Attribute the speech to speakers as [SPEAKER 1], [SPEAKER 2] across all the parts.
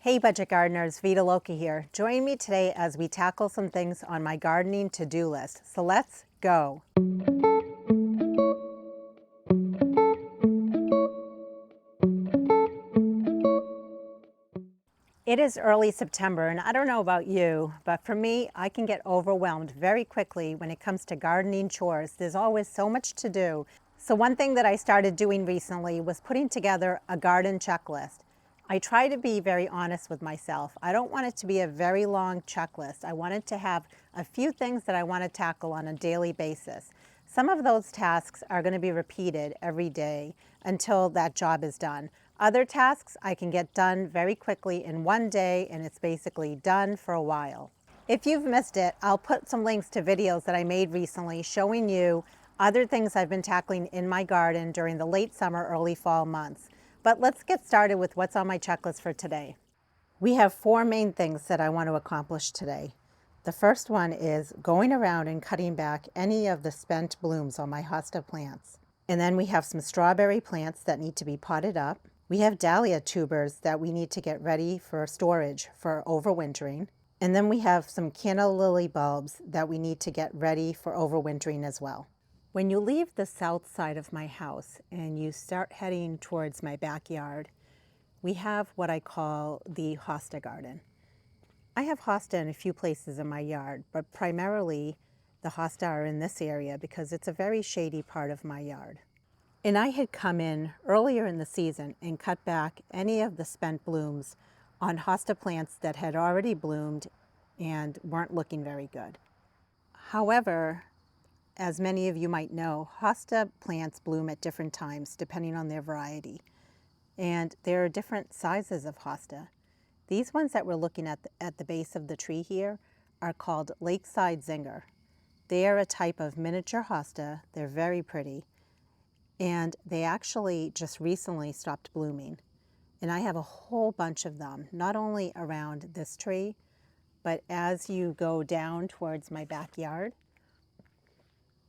[SPEAKER 1] Hey budget gardeners, Vita Loca here. Join me today as we tackle some things on my gardening to-do list. So let's go. It is early September and I don't know about you, but for me, I can get overwhelmed very quickly when it comes to gardening chores. There's always so much to do. So one thing that I started doing recently was putting together a garden checklist. I try to be very honest with myself. I don't want it to be a very long checklist. I want it to have a few things that I want to tackle on a daily basis. Some of those tasks are going to be repeated every day until that job is done. Other tasks I can get done very quickly in one day and it's basically done for a while. If you've missed it, I'll put some links to videos that I made recently showing you other things I've been tackling in my garden during the late summer, early fall months. But let's get started with what's on my checklist for today. We have four main things that I want to accomplish today. The first one is going around and cutting back any of the spent blooms on my hosta plants. And then we have some strawberry plants that need to be potted up. We have dahlia tubers that we need to get ready for storage for overwintering. And then we have some canna lily bulbs that we need to get ready for overwintering as well. When you leave the south side of my house and you start heading towards my backyard, we have what I call the hosta garden. I have hosta in a few places in my yard, but primarily the hosta are in this area because it's a very shady part of my yard. And I had come in earlier in the season and cut back any of the spent blooms on hosta plants that had already bloomed and weren't looking very good. However, as many of you might know, hosta plants bloom at different times depending on their variety. And there are different sizes of hosta. These ones that we're looking at the base of the tree here are called Lakeside Zinger. They are a type of miniature hosta. They're very pretty. And they actually just recently stopped blooming. And I have a whole bunch of them, not only around this tree, but as you go down towards my backyard,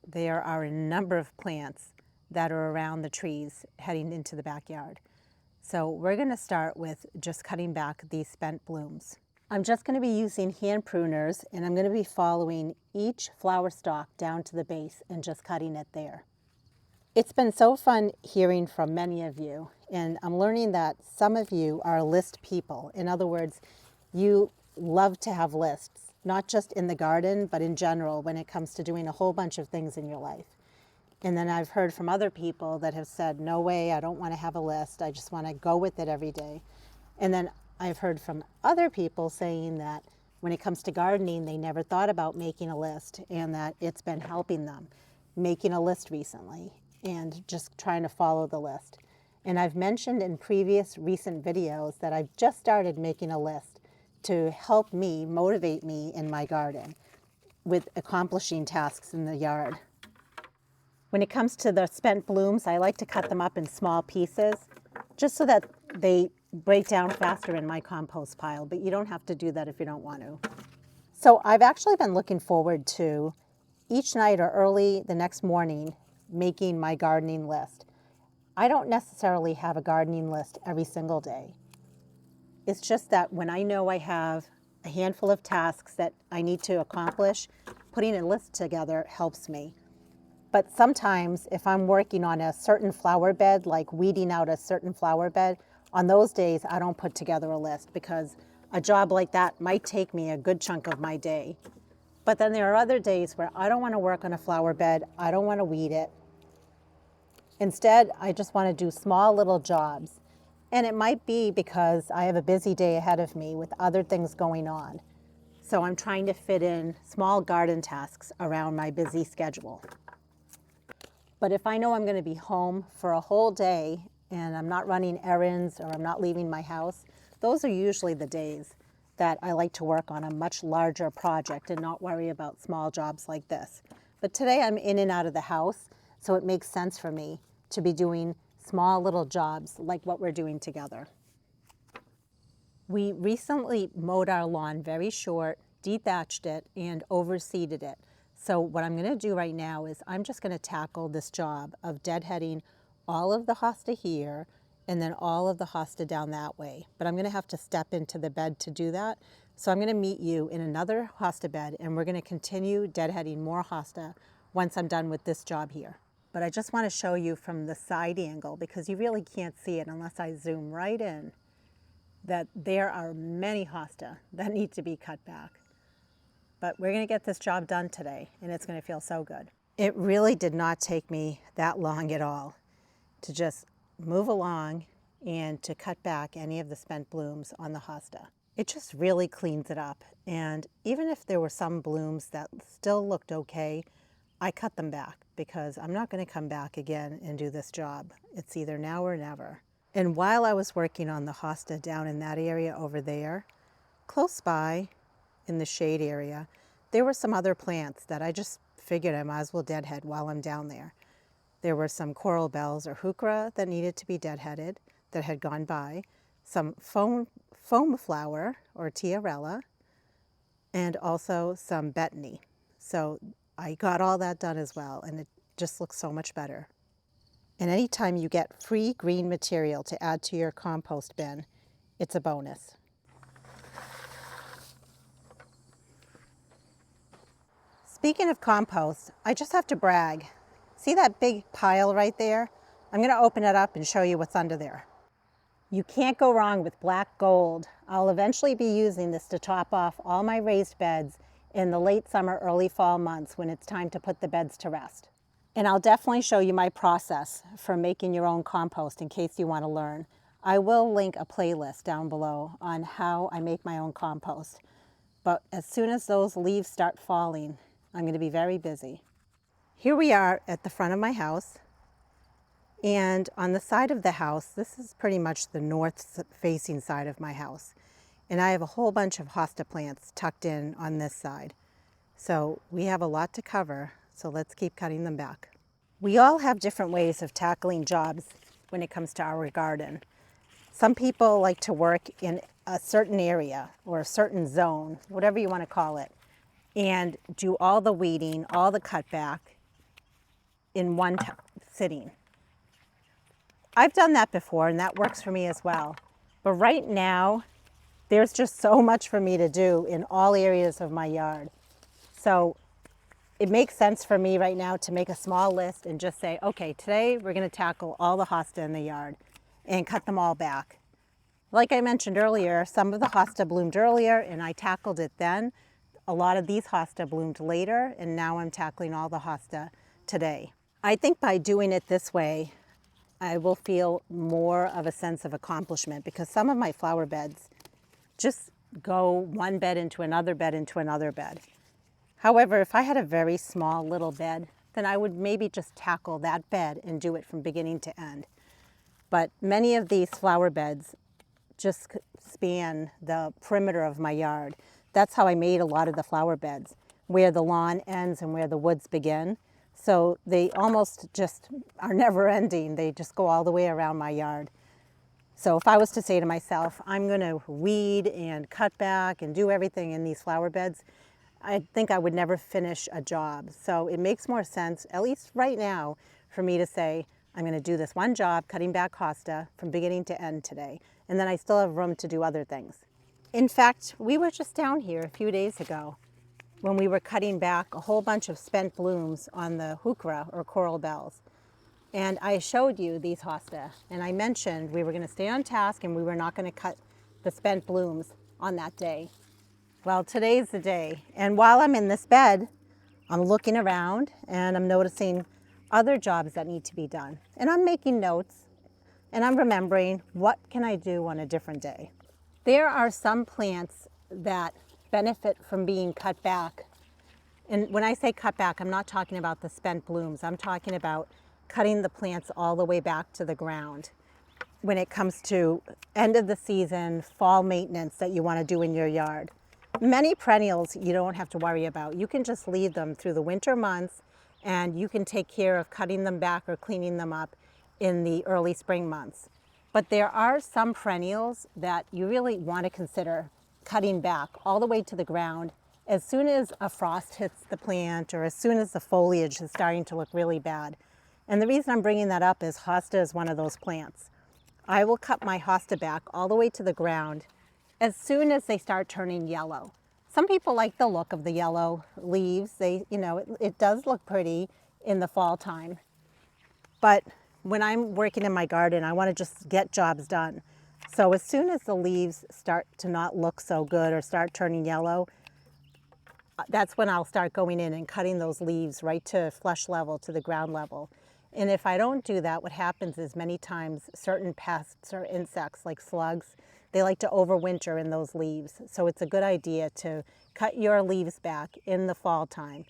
[SPEAKER 1] there are a number of plants that are around the trees heading into the backyard. So we're going to start with just cutting back these spent blooms. I'm just going to be using hand pruners and I'm going to be following each flower stalk down to the base and just cutting it there. It's been so fun hearing from many of you, and I'm learning that some of you are list people. In other words, you love to have lists, not just in the garden, but in general when it comes to doing a whole bunch of things in your life. And then I've heard from other people that have said, no way, I don't want to have a list. I just want to go with it every day. And then I've heard from other people saying that when it comes to gardening, they never thought about making a list and that it's been helping them making a list recently and just trying to follow the list. And I've mentioned in previous recent videos that I've just started making a list to help me, motivate me in my garden with accomplishing tasks in the yard. When it comes to the spent blooms, I like to cut them up in small pieces just so that they break down faster in my compost pile, but you don't have to do that if you don't want to. So I've actually been looking forward to each night or early the next morning making my gardening list. I don't necessarily have a gardening list every single day. It's just that when I know I have a handful of tasks that I need to accomplish, putting a list together helps me. But sometimes if I'm working on a certain flower bed, like weeding out a certain flower bed, on those days I don't put together a list because a job like that might take me a good chunk of my day. But then there are other days where I don't want to work on a flower bed, I don't want to weed it. Instead, I just want to do small little jobs. And it might be because I have a busy day ahead of me with other things going on. So I'm trying to fit in small garden tasks around my busy schedule. But if I know I'm going to be home for a whole day and I'm not running errands or I'm not leaving my house, those are usually the days that I like to work on a much larger project and not worry about small jobs like this. But today I'm in and out of the house, so it makes sense for me to be doing small little jobs like what we're doing together. We recently mowed our lawn very short, dethatched it, and overseeded it. So what I'm going to do right now is I'm just going to tackle this job of deadheading all of the hosta here and then all of the hosta down that way. But I'm going to have to step into the bed to do that. So I'm going to meet you in another hosta bed, and we're going to continue deadheading more hosta once I'm done with this job here. But I just want to show you from the side angle, because you really can't see it unless I zoom right in, that there are many hosta that need to be cut back. But we're going to get this job done today, and it's going to feel so good. It really did not take me that long at all to just move along and to cut back any of the spent blooms on the hosta. It just really cleans it up. And even if there were some blooms that still looked okay, I cut them back because I'm not going to come back again and do this job. It's either now or never. And while I was working on the hosta down in that area over there, close by in the shade area, there were some other plants that I just figured I might as well deadhead while I'm down there. There were some coral bells or heuchera that needed to be deadheaded that had gone by, some foam flower or tiarella, and also some betony. So I got all that done as well, and it just looks so much better. And anytime you get free green material to add to your compost bin, it's a bonus. Speaking of compost, I just have to brag. See that big pile right there? I'm going to open it up and show you what's under there. You can't go wrong with black gold. I'll eventually be using this to top off all my raised beds in the late summer, early fall months when it's time to put the beds to rest. And I'll definitely show you my process for making your own compost in case you want to learn. I will link a playlist down below on how I make my own compost. But as soon as those leaves start falling, I'm going to be very busy. Here we are at the front of my house, and on the side of the house, this is pretty much the north facing side of my house, and I have a whole bunch of hosta plants tucked in on this side. So we have a lot to cover, so let's keep cutting them back. We all have different ways of tackling jobs when it comes to our garden. Some people like to work in a certain area or a certain zone, whatever you want to call it, and do all the weeding, all the cutback in one sitting. I've done that before, and that works for me as well. But right now, there's just so much for me to do in all areas of my yard. So it makes sense for me right now to make a small list and just say, okay, today we're going to tackle all the hosta in the yard and cut them all back. Like I mentioned earlier, some of the hosta bloomed earlier and I tackled it then. A lot of these hosta bloomed later, and now I'm tackling all the hosta today. I think by doing it this way, I will feel more of a sense of accomplishment because some of my flower beds just go one bed into another bed into another bed. However, if I had a very small little bed, then I would maybe just tackle that bed and do it from beginning to end. But many of these flower beds just span the perimeter of my yard. That's how I made a lot of the flower beds, where the lawn ends and where the woods begin. So they almost just are never ending. They just go all the way around my yard. So if I was to say to myself, I'm going to weed and cut back and do everything in these flower beds, I think I would never finish a job. So it makes more sense, at least right now, for me to say, I'm going to do this one job, cutting back hosta from beginning to end today. And then I still have room to do other things. In fact, we were just down here a few days ago when we were cutting back a whole bunch of spent blooms on the heuchera or coral bells. And I showed you these hosta, and I mentioned we were going to stay on task and we were not going to cut the spent blooms on that day. Well, today's the day. And while I'm in this bed, I'm looking around and I'm noticing other jobs that need to be done. And I'm making notes and I'm remembering what can I do on a different day. There are some plants that benefit from being cut back. And when I say cut back, I'm not talking about the spent blooms. I'm talking about cutting the plants all the way back to the ground. When it comes to end of the season, fall maintenance that you want to do in your yard. Many perennials you don't have to worry about. You can just leave them through the winter months and you can take care of cutting them back or cleaning them up in the early spring months. But there are some perennials that you really want to consider cutting back all the way to the ground as soon as a frost hits the plant or as soon as the foliage is starting to look really bad. And the reason I'm bringing that up is hosta is one of those plants. I will cut my hosta back all the way to the ground as soon as they start turning yellow. Some people like the look of the yellow leaves. It does look pretty in the fall time. But when I'm working in my garden, I want to just get jobs done. So as soon as the leaves start to not look so good or start turning yellow, that's when I'll start going in and cutting those leaves right to flesh level, to the ground level. And if I don't do that, what happens is many times certain pests or insects like slugs, they like to overwinter in those leaves. So it's a good idea to cut your leaves back in the fall time.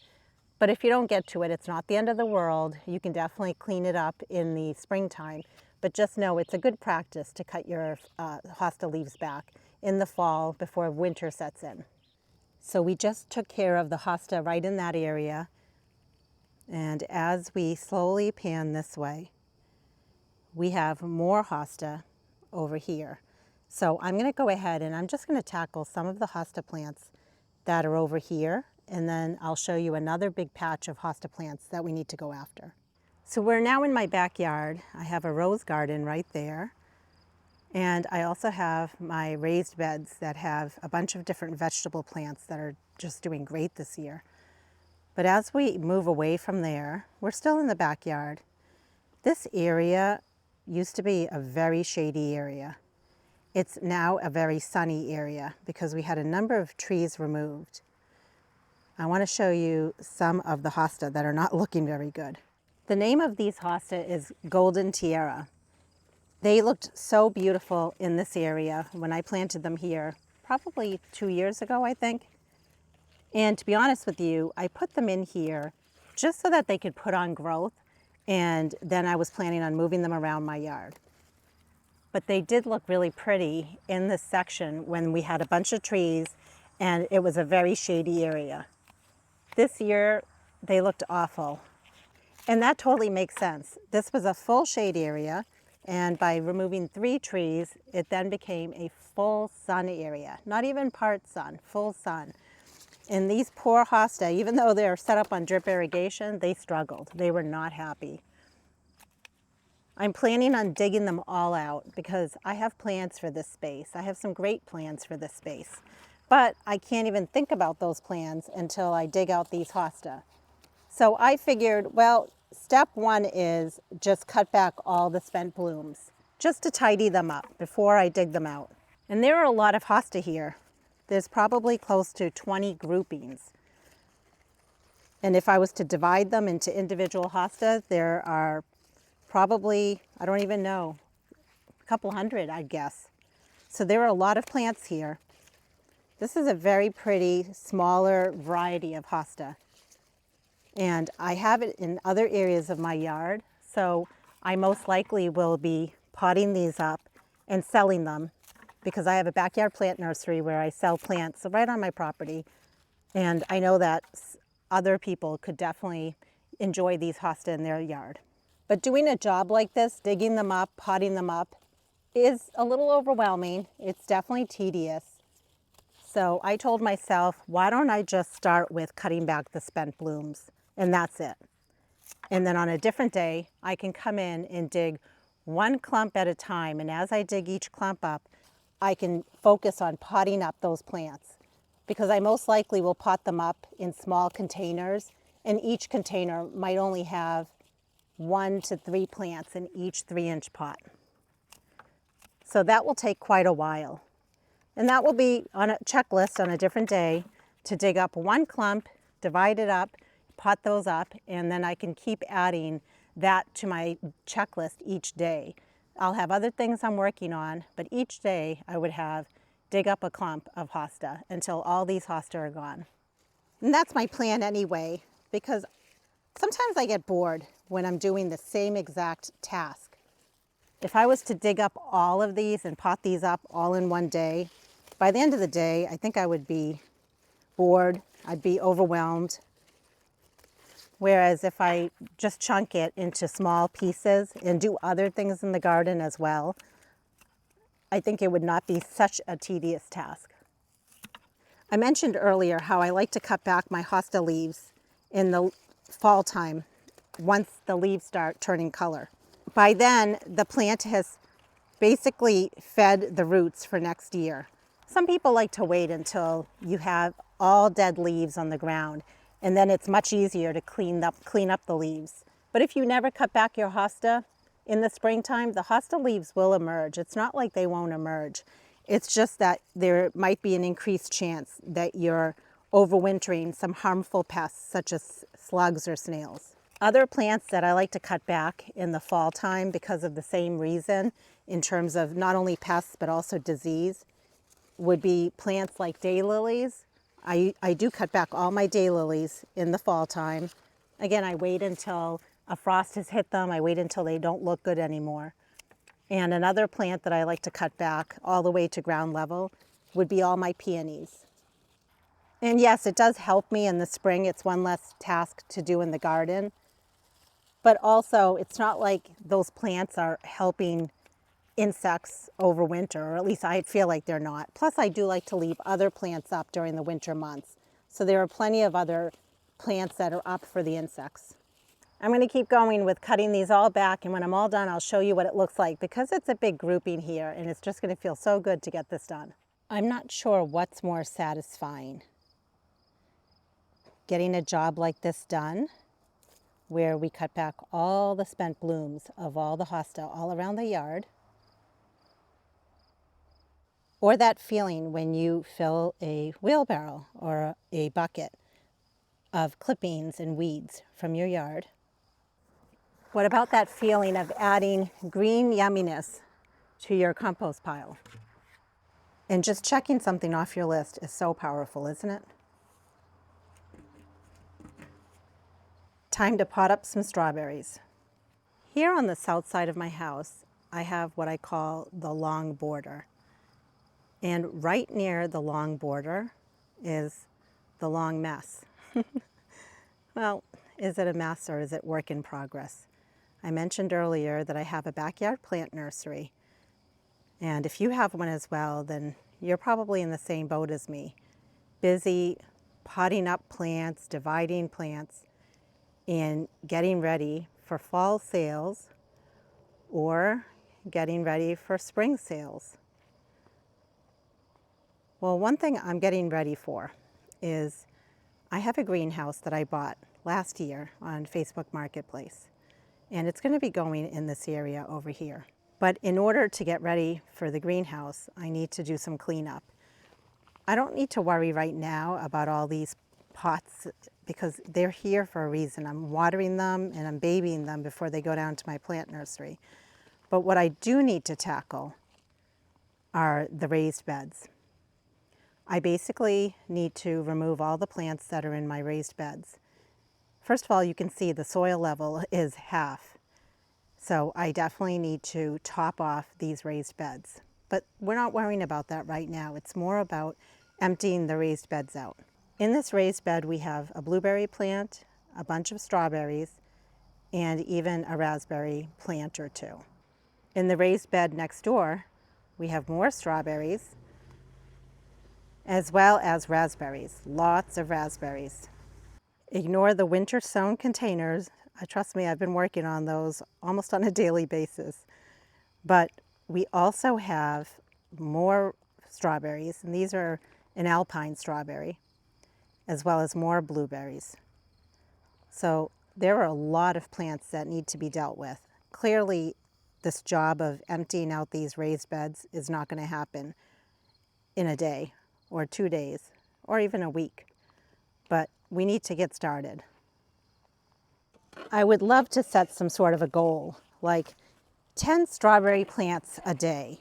[SPEAKER 1] But if you don't get to it, it's not the end of the world. You can definitely clean it up in the springtime. But just know it's a good practice to cut your hosta leaves back in the fall before winter sets in. So we just took care of the hosta right in that area. And as we slowly pan this way, we have more hosta over here. So I'm going to go ahead and I'm just going to tackle some of the hosta plants that are over here, and then I'll show you another big patch of hosta plants that we need to go after. So we're now in my backyard. I have a rose garden right there, and I also have my raised beds that have a bunch of different vegetable plants that are just doing great this year. But as we move away from there, we're still in the backyard. This area used to be a very shady area. It's now a very sunny area because we had a number of trees removed. I want to show you some of the hosta that are not looking very good. The name of these hosta is Golden Tiara. They looked so beautiful in this area when I planted them here, probably 2 years ago, I think. And to be honest with you, I put them in here just so that they could put on growth, and then I was planning on moving them around my yard. But they did look really pretty in this section when we had a bunch of trees and it was a very shady area. This year, they looked awful. And that totally makes sense. This was a full shade area, and by removing 3 trees, it then became a full sun area. Not even part sun, full sun. And these poor hosta, even though they're set up on drip irrigation, they struggled. They were not happy. I'm planning on digging them all out because I have plans for this space. I have some great plans for this space. But I can't even think about those plans until I dig out these hosta. So I figured, well, step 1 is just cut back all the spent blooms, just to tidy them up before I dig them out. And there are a lot of hosta here. There's probably close to 20 groupings. And if I was to divide them into individual hosta, there are probably, I don't even know, a couple hundred, I'd guess. So there are a lot of plants here. This is a very pretty, smaller variety of hosta. And I have it in other areas of my yard, so I most likely will be potting these up and selling them because I have a backyard plant nursery where I sell plants right on my property. And I know that other people could definitely enjoy these hosta in their yard. But doing a job like this, digging them up, potting them up, is a little overwhelming. It's definitely tedious. So I told myself, why don't I just start with cutting back the spent blooms, and that's it. And then on a different day, I can come in and dig 1 clump at a time. And as I dig each clump up, I can focus on potting up those plants because I most likely will pot them up in small containers, and each container might only have 1 to 3 plants in each 3-inch pot. So that will take quite a while. And that will be on a checklist on a different day to dig up 1 clump, divide it up, pot those up, and then I can keep adding that to my checklist each day. I'll have other things I'm working on, but each day I would have dig up a clump of hosta until all these hosta are gone. And that's my plan anyway, because sometimes I get bored when I'm doing the same exact task. If I was to dig up all of these and pot these up all in one day, by the end of the day, I think I would be bored. I'd be overwhelmed. Whereas if I just chunk it into small pieces and do other things in the garden as well, I think it would not be such a tedious task. I mentioned earlier how I like to cut back my hosta leaves in the fall time once the leaves start turning color. By then, the plant has basically fed the roots for next year. Some people like to wait until you have all dead leaves on the ground, and then it's much easier to clean up the leaves. But if you never cut back your hosta in the springtime, the hosta leaves will emerge. It's not like they won't emerge. It's just that there might be an increased chance that you're overwintering some harmful pests such as slugs or snails. Other plants that I like to cut back in the fall time because of the same reason, in terms of not only pests but also disease, would be plants like daylilies. I do cut back all my daylilies in the fall time. Again, I wait until a frost has hit them. I wait until they don't look good anymore. And another plant that I like to cut back all the way to ground level would be all my peonies. And yes, it does help me in the spring. It's one less task to do in the garden. But also, it's not like those plants are helping insects overwinter, or at least I feel like they're not. Plus, I do like to leave other plants up during the winter months. So there are plenty of other plants that are up for the insects. I'm going to keep going with cutting these all back, and when I'm all done, I'll show you what it looks like because it's a big grouping here, and it's just going to feel so good to get this done. I'm not sure what's more satisfying. Getting a job like this done, where we cut back all the spent blooms of all the hosta all around the yard, or that feeling when you fill a wheelbarrow or a bucket of clippings and weeds from your yard. What about that feeling of adding green yumminess to your compost pile? And just checking something off your list is so powerful, isn't it? Time to pot up some strawberries. Here on the south side of my house, I have what I call the long border. And right near the long border is the long mess. Well, is it a mess or is it work in progress? I mentioned earlier that I have a backyard plant nursery. And if you have one as well, then you're probably in the same boat as me. Busy potting up plants, dividing plants, and getting ready for fall sales or getting ready for spring sales. Well, one thing I'm getting ready for is I have a greenhouse that I bought last year on Facebook Marketplace, and it's going to be going in this area over here. But in order to get ready for the greenhouse, I need to do some cleanup. I don't need to worry right now about all these pots because they're here for a reason. I'm watering them and I'm babying them before they go down to my plant nursery. But what I do need to tackle are the raised beds. I basically need to remove all the plants that are in my raised beds. First of all, you can see the soil level is half. So I definitely need to top off these raised beds. But we're not worrying about that right now. It's more about emptying the raised beds out. In this raised bed, we have a blueberry plant, a bunch of strawberries, and even a raspberry plant or two. In the raised bed next door, we have more strawberries, as well as raspberries, lots of raspberries. Ignore the winter sown containers. Trust me, I've been working on those almost on a daily basis. But we also have more strawberries, and these are an alpine strawberry, as well as more blueberries. So there are a lot of plants that need to be dealt with. Clearly, this job of emptying out these raised beds is not going to happen in a day or 2 days or even a week, but we need to get started. I would love to set some sort of a goal, like 10 strawberry plants a day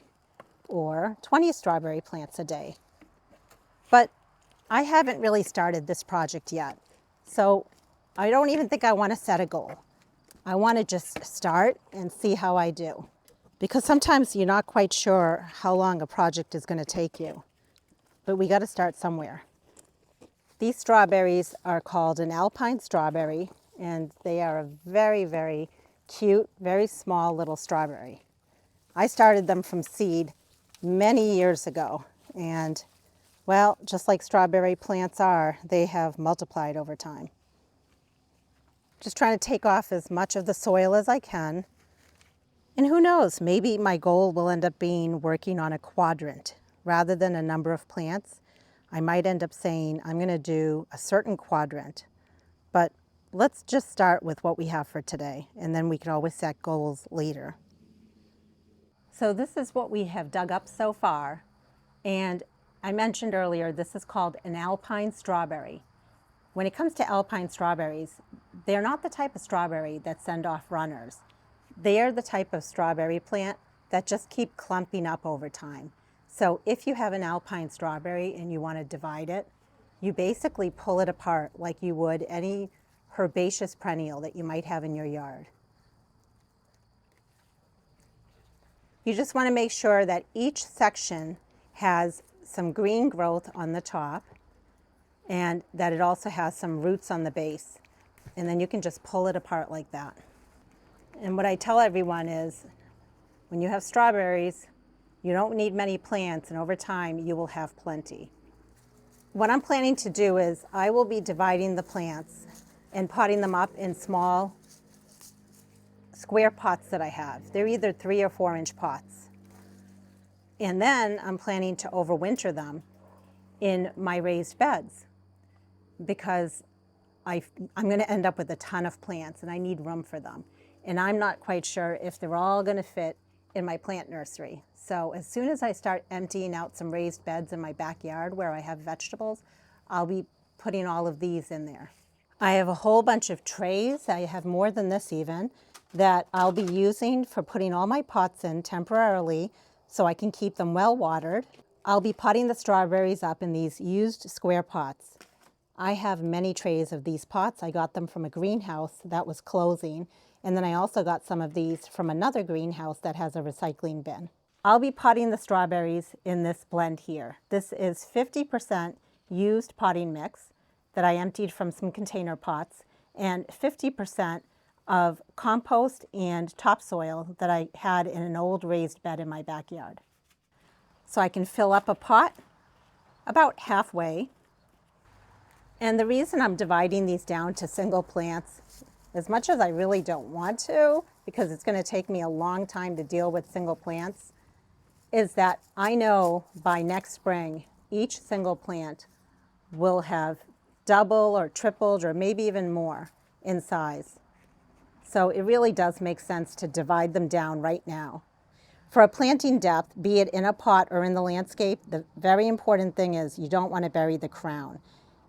[SPEAKER 1] or 20 strawberry plants a day. But I haven't really started this project yet, so I don't even think I want to set a goal. I want to just start and see how I do, because sometimes you're not quite sure how long a project is going to take you. But we got to start somewhere. These strawberries are called an alpine strawberry, and they are a very, very cute, very small little strawberry. I started them from seed many years ago, and well, just like strawberry plants are, they have multiplied over time. Just trying to take off as much of the soil as I can. And who knows, maybe my goal will end up being working on a quadrant rather than a number of plants. I might end up saying I'm going to do a certain quadrant, but let's just start with what we have for today, and then we can always set goals later. So this is what we have dug up so far, and I mentioned earlier this is called an alpine strawberry. When it comes to alpine strawberries, they're not the type of strawberry that send off runners. They are the type of strawberry plant that just keep clumping up over time. So if you have an alpine strawberry and you want to divide it, you basically pull it apart like you would any herbaceous perennial that you might have in your yard. You just want to make sure that each section has some green growth on the top and that it also has some roots on the base. And then you can just pull it apart like that. And what I tell everyone is, when you have strawberries, you don't need many plants, and over time you will have plenty. What I'm planning to do is I will be dividing the plants and potting them up in small square pots that I have. They're either 3 or 4 inch pots. And then I'm planning to overwinter them in my raised beds because I'm going to end up with a ton of plants and I need room for them. And I'm not quite sure if they're all going to fit in my plant nursery. So as soon as I start emptying out some raised beds in my backyard where I have vegetables, I'll be putting all of these in there. I have a whole bunch of trays, I have more than this even, that I'll be using for putting all my pots in temporarily so I can keep them well watered. I'll be potting the strawberries up in these used square pots. I have many trays of these pots. I got them from a greenhouse that was closing, and then I also got some of these from another greenhouse that has a recycling bin. I'll be potting the strawberries in this blend here. This is 50% used potting mix that I emptied from some container pots and 50% of compost and topsoil that I had in an old raised bed in my backyard. So I can fill up a pot about halfway. And the reason I'm dividing these down to single plants, as much as I really don't want to, because it's going to take me a long time to deal with single plants, is that I know by next spring, each single plant will have double or tripled or maybe even more in size. So it really does make sense to divide them down right now. For a planting depth, be it in a pot or in the landscape, the very important thing is you don't want to bury the crown,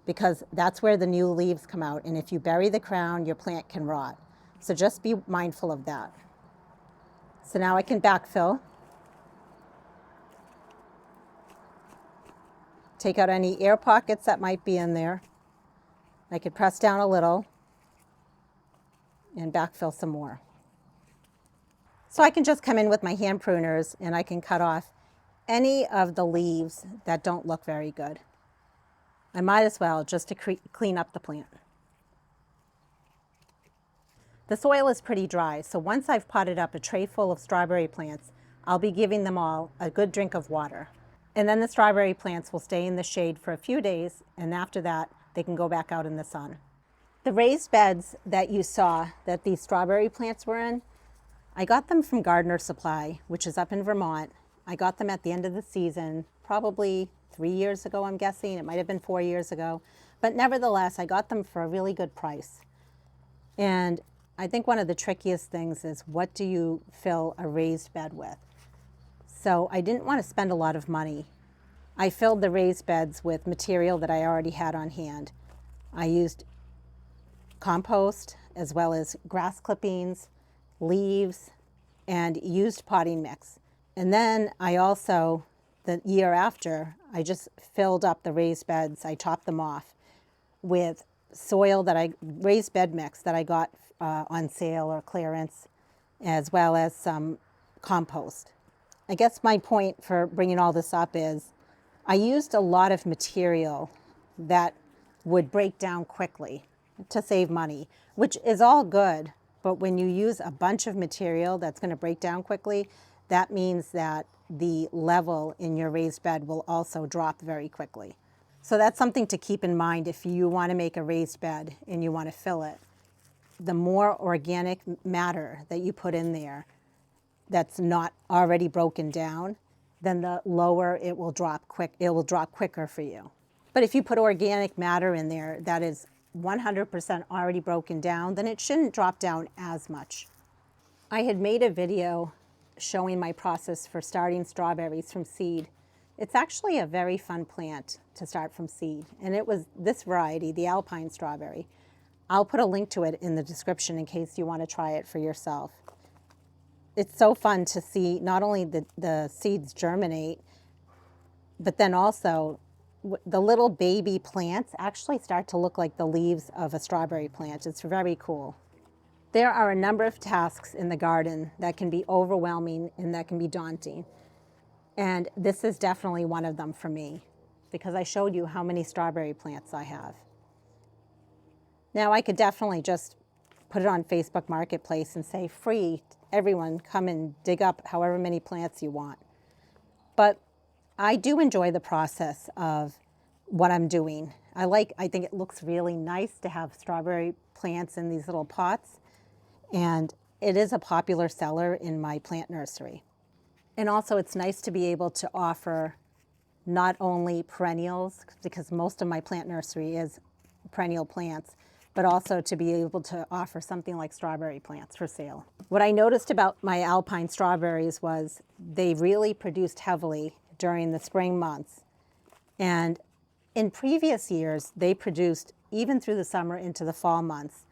[SPEAKER 1] because that's where the new leaves come out. And if you bury the crown, your plant can rot. So just be mindful of that. So now I can backfill. Take out any air pockets that might be in there. I could press down a little and backfill some more. So I can just come in with my hand pruners and I can cut off any of the leaves that don't look very good. I might as well, just to clean up the plant. The soil is pretty dry, so once I've potted up a tray full of strawberry plants, I'll be giving them all a good drink of water. And then the strawberry plants will stay in the shade for a few days, and after that, they can go back out in the sun. The raised beds that you saw that these strawberry plants were in, I got them from Gardener Supply, which is up in Vermont. I got them at the end of the season, probably 3 years ago, I'm guessing. It might have been 4 years ago. But nevertheless, I got them for a really good price. And I think one of the trickiest things is, what do you fill a raised bed with? So I didn't want to spend a lot of money. I filled the raised beds with material that I already had on hand. I used compost as well as grass clippings, leaves, and used potting mix. And then I also, the year after, I just filled up the raised beds. I topped them off with soil raised bed mix that I got on sale or clearance, as well as some compost. I guess my point for bringing all this up is I used a lot of material that would break down quickly to save money, which is all good. But when you use a bunch of material that's going to break down quickly, that means that the level in your raised bed will also drop very quickly. So that's something to keep in mind if you want to make a raised bed and you want to fill it. The more organic matter that you put in there, that's not already broken down, then the lower it will drop quicker for you. But if you put organic matter in there that is 100% already broken down, then it shouldn't drop down as much. I had made a video showing my process for starting strawberries from seed. It's actually a very fun plant to start from seed, and it was this variety, the alpine strawberry. I'll put a link to it in the description in case you want to try it for yourself. It's so fun to see not only the seeds germinate, but then also the little baby plants actually start to look like the leaves of a strawberry plant. It's very cool. There are a number of tasks in the garden that can be overwhelming and that can be daunting. And this is definitely one of them for me because I showed you how many strawberry plants I have. Now I could definitely just put it on Facebook Marketplace and say free, everyone come and dig up however many plants you want. But I do enjoy the process of what I'm doing. I think it looks really nice to have strawberry plants in these little pots, and it is a popular seller in my plant nursery. And also it's nice to be able to offer not only perennials, because most of my plant nursery is perennial plants, but also to be able to offer something like strawberry plants for sale. What I noticed about my alpine strawberries was they really produced heavily during the spring months. And in previous years, they produced even through the summer into the fall months.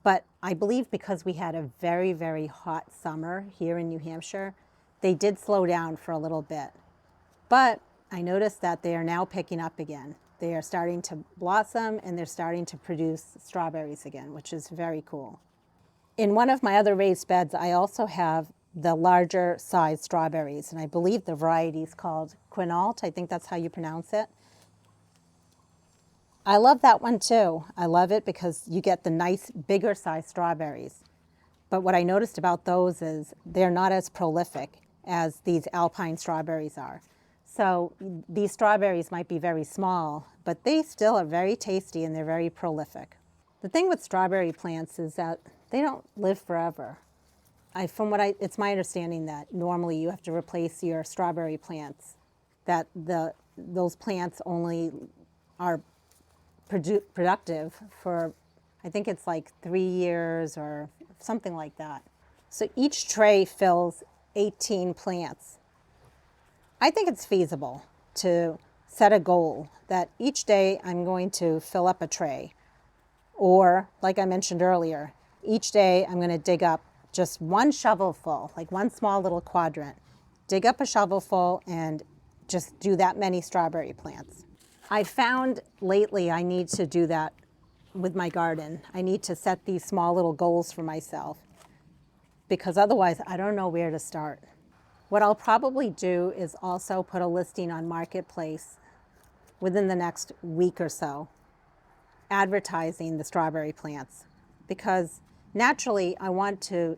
[SPEAKER 1] But I believe because we had a very, very hot summer here in New Hampshire, they did slow down for a little bit. But I noticed that they are now picking up again. They are starting to blossom and they're starting to produce strawberries again, which is very cool. In one of my other raised beds, I also have the larger size strawberries, and I believe the variety is called Quinault. I think that's how you pronounce it. I love that one too. I love it because you get the nice bigger size strawberries. But what I noticed about those is they're not as prolific as these alpine strawberries are. So these strawberries might be very small, but they still are very tasty and they're very prolific. The thing with strawberry plants is that they don't live forever. It's my understanding that normally you have to replace your strawberry plants, that those plants only are productive for, I think it's like 3 years or something like that. So each tray fills 18 plants. I think it's feasible to set a goal that each day I'm going to fill up a tray. Or, like I mentioned earlier, each day I'm going to dig up just one shovelful, like one small little quadrant. Dig up a shovelful and just do that many strawberry plants. I found lately I need to do that with my garden. I need to set these small little goals for myself because otherwise I don't know where to start. What I'll probably do is also put a listing on Marketplace within the next week or so, advertising the strawberry plants, because naturally I want to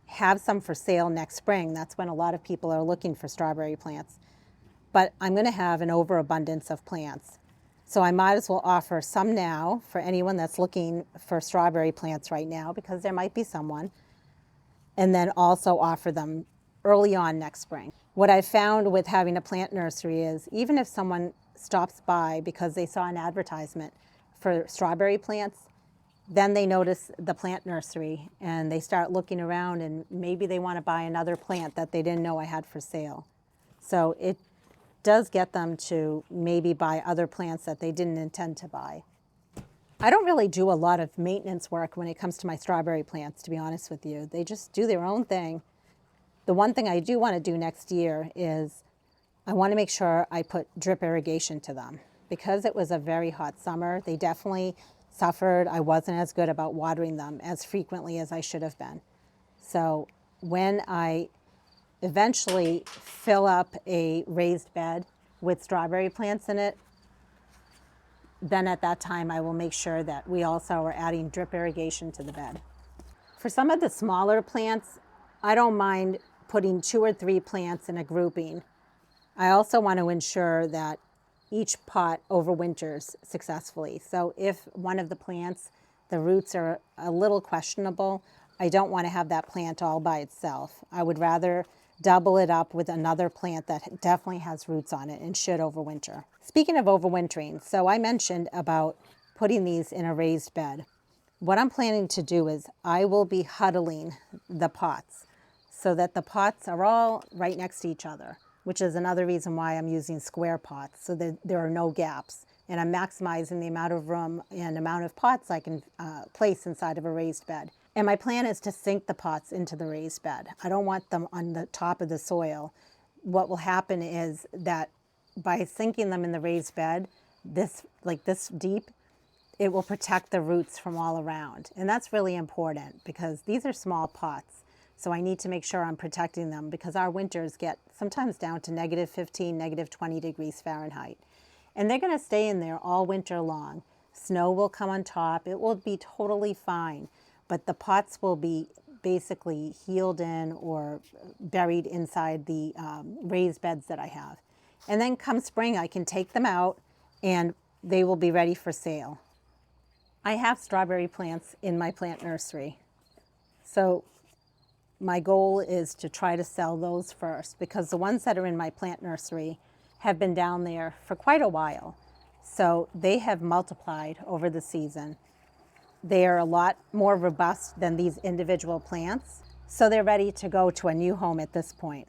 [SPEAKER 1] have some for sale next spring. That's when a lot of people are looking for strawberry plants. But I'm going to have an overabundance of plants. So I might as well offer some now for anyone that's looking for strawberry plants right now, because there might be someone, and then also offer them early on next spring. What I've found with having a plant nursery is even if someone stops by because they saw an advertisement for strawberry plants, then they notice the plant nursery and they start looking around and maybe they want to buy another plant that they didn't know I had for sale. So it does get them to maybe buy other plants that they didn't intend to buy. I don't really do a lot of maintenance work when it comes to my strawberry plants, to be honest with you. They just do their own thing. The one thing I do want to do next year is I want to make sure I put drip irrigation to them. Because it was a very hot summer, they definitely suffered. I wasn't as good about watering them as frequently as I should have been. So when I eventually fill up a raised bed with strawberry plants in it, then at that time I will make sure that we also are adding drip irrigation to the bed. For some of the smaller plants, I don't mind putting 2 or 3 plants in a grouping. I also want to ensure that each pot overwinters successfully. So if one of the plants, the roots are a little questionable, I don't want to have that plant all by itself. I would rather double it up with another plant that definitely has roots on it and should overwinter. Speaking of overwintering, so I mentioned about putting these in a raised bed. What I'm planning to do is I will be huddling the pots so that the pots are all right next to each other, which is another reason why I'm using square pots, so that there are no gaps. And I'm maximizing the amount of room and amount of pots I can place inside of a raised bed. And my plan is to sink the pots into the raised bed. I don't want them on the top of the soil. What will happen is that by sinking them in the raised bed, this deep, it will protect the roots from all around. And that's really important because these are small pots. So I need to make sure I'm protecting them because our winters get sometimes down to -15, -20 degrees Fahrenheit. And they're going to stay in there all winter long. Snow will come on top. It will be totally fine. But the pots will be basically healed in or buried inside the raised beds that I have. And then come spring, I can take them out and they will be ready for sale. I have strawberry plants in my plant nursery. So my goal is to try to sell those first because the ones that are in my plant nursery have been down there for quite a while. So they have multiplied over the season. They are a lot more robust than these individual plants. So they're ready to go to a new home at this point.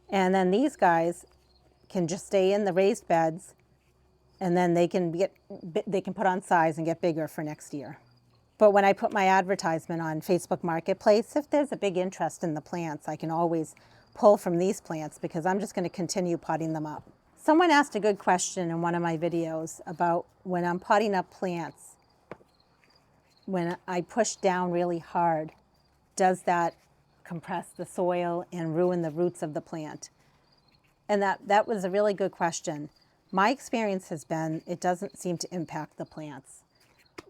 [SPEAKER 1] And then these guys can just stay in the raised beds and then they can put on size and get bigger for next year. But when I put my advertisement on Facebook Marketplace, if there's a big interest in the plants, I can always pull from these plants because I'm just going to continue potting them up. Someone asked a good question in one of my videos about when I'm potting up plants, when I push down really hard, does that compress the soil and ruin the roots of the plant? And that was a really good question. My experience has been it doesn't seem to impact the plants.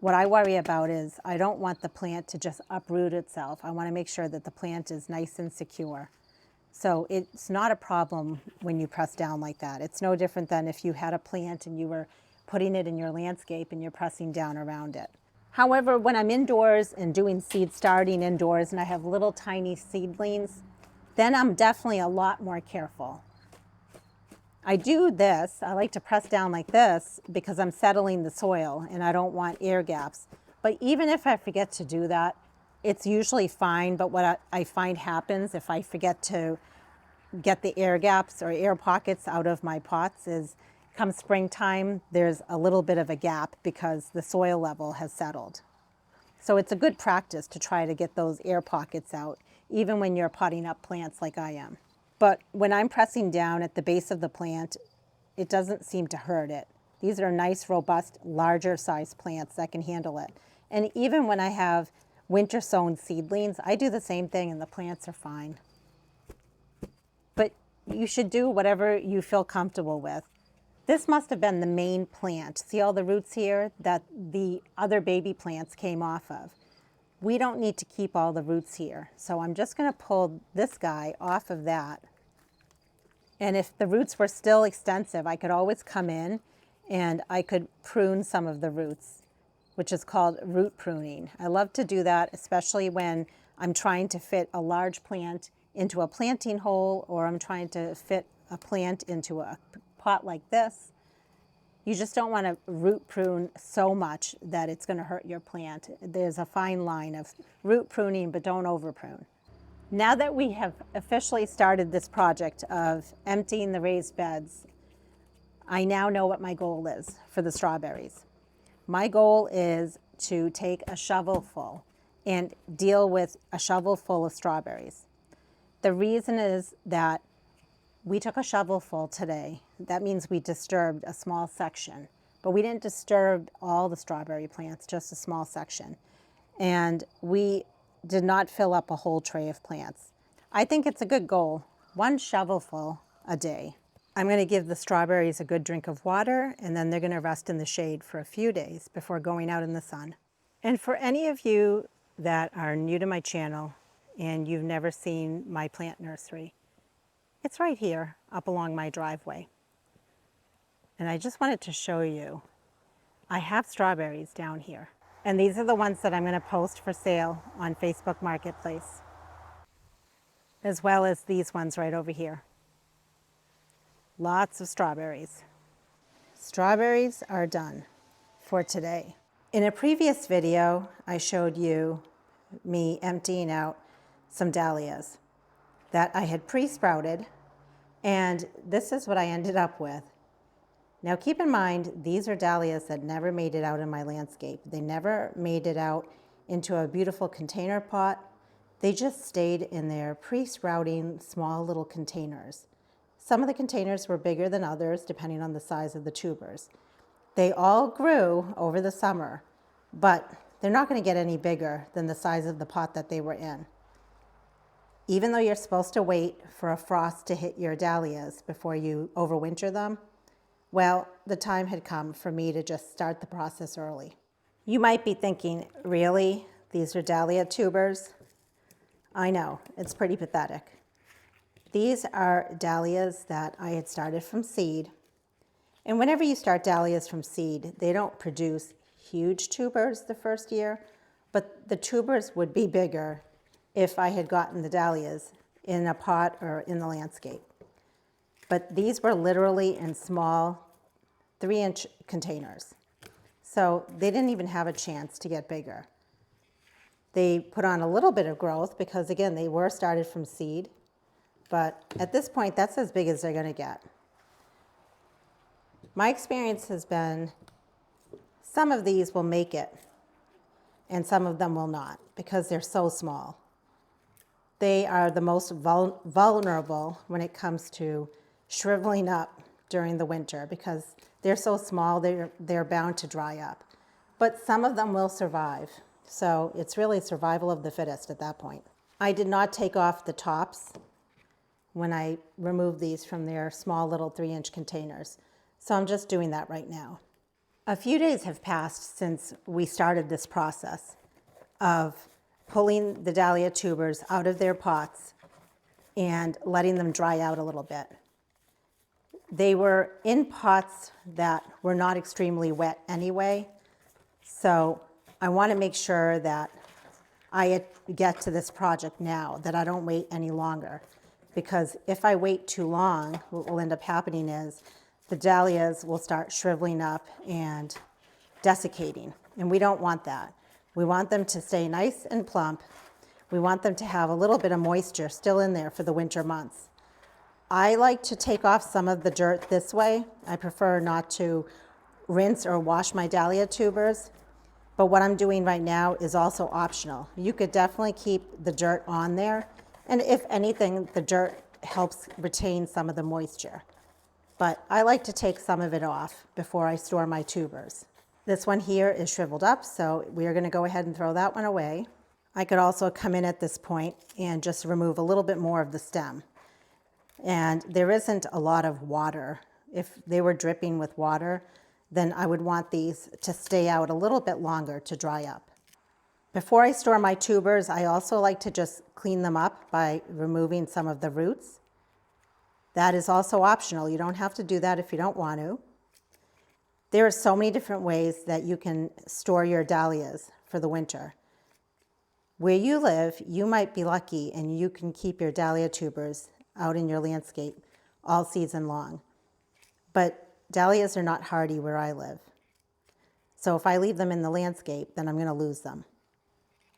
[SPEAKER 1] What I worry about is I don't want the plant to just uproot itself. I want to make sure that the plant is nice and secure. So it's not a problem when you press down like that. It's no different than if you had a plant and you were putting it in your landscape and you're pressing down around it. However, when I'm indoors and doing seed starting indoors and I have little tiny seedlings, then I'm definitely a lot more careful. I do this, I like to press down like this because I'm settling the soil and I don't want air gaps. But even if I forget to do that, it's usually fine. But what I find happens if I forget to get the air gaps or air pockets out of my pots is come springtime, there's a little bit of a gap because the soil level has settled. So it's a good practice to try to get those air pockets out, even when you're potting up plants like I am. But when I'm pressing down at the base of the plant, it doesn't seem to hurt it. These are nice, robust, larger size plants that can handle it. And even when I have winter sown seedlings, I do the same thing and the plants are fine. But you should do whatever you feel comfortable with. This must have been the main plant. See all the roots here that the other baby plants came off of. We don't need to keep all the roots here. So I'm just going to pull this guy off of that. And if the roots were still extensive, I could always come in and I could prune some of the roots, which is called root pruning. I love to do that, especially when I'm trying to fit a large plant into a planting hole or I'm trying to fit a plant into a pot like this. You just don't want to root prune so much that it's going to hurt your plant. There's a fine line of root pruning, but don't over prune. Now that we have officially started this project of emptying the raised beds, I now know what my goal is for the strawberries. My goal is to take a shovelful and deal with a shovelful of strawberries. The reason is that we took a shovelful today. That means we disturbed a small section, but we didn't disturb all the strawberry plants, just a small section. And we did not fill up a whole tray of plants. I think it's a good goal, one shovelful a day. I'm going to give the strawberries a good drink of water, and then they're going to rest in the shade for a few days before going out in the sun. And for any of you that are new to my channel and you've never seen my plant nursery, it's right here up along my driveway. And I just wanted to show you, I have strawberries down here. And these are the ones that I'm going to post for sale on Facebook Marketplace, as well as these ones right over here. Lots of strawberries. Strawberries are done for today. In a previous video, I showed you me emptying out some dahlias that I had pre-sprouted, and this is what I ended up with. Now keep in mind, these are dahlias that never made it out in my landscape. They never made it out into a beautiful container pot. They just stayed in their pre-sprouting small little containers. Some of the containers were bigger than others, depending on the size of the tubers. They all grew over the summer, but they're not going to get any bigger than the size of the pot that they were in. Even though you're supposed to wait for a frost to hit your dahlias before you overwinter them, well, the time had come for me to just start the process early. You might be thinking, really? These are dahlia tubers? I know, it's pretty pathetic. These are dahlias that I had started from seed. And whenever you start dahlias from seed, they don't produce huge tubers the first year, but the tubers would be bigger if I had gotten the dahlias in a pot or in the landscape. But these were literally in small 3-inch containers. So they didn't even have a chance to get bigger. They put on a little bit of growth because, again, they were started from seed. But at this point, that's as big as they're going to get. My experience has been some of these will make it and some of them will not because they're so small. They are the most vulnerable when it comes to shriveling up during the winter because they're so small, they're bound to dry up. But some of them will survive. So it's really survival of the fittest at that point. I did not take off the tops when I removed these from their small little 3-inch containers. So I'm just doing that right now. A few days have passed since we started this process of pulling the dahlia tubers out of their pots and letting them dry out a little bit. They were in pots that were not extremely wet anyway, so I want to make sure that I get to this project now, that I don't wait any longer. Because if I wait too long, what will end up happening is the dahlias will start shriveling up and desiccating, and we don't want that. We want them to stay nice and plump. We want them to have a little bit of moisture still in there for the winter months. I like to take off some of the dirt this way. I prefer not to rinse or wash my dahlia tubers, but what I'm doing right now is also optional. You could definitely keep the dirt on there, and if anything, the dirt helps retain some of the moisture. But I like to take some of it off before I store my tubers. This one here is shriveled up, so we are going to go ahead and throw that one away. I could also come in at this point and just remove a little bit more of the stem. And there isn't a lot of water. If they were dripping with water, then I would want these to stay out a little bit longer to dry up. Before I store my tubers, I also like to just clean them up by removing some of the roots. That is also optional. You don't have to do that if you don't want to. There are so many different ways that you can store your dahlias for the winter. Where you live, you might be lucky and you can keep your dahlia tubers out in your landscape all season long. But dahlias are not hardy where I live. So if I leave them in the landscape, then I'm going to lose them.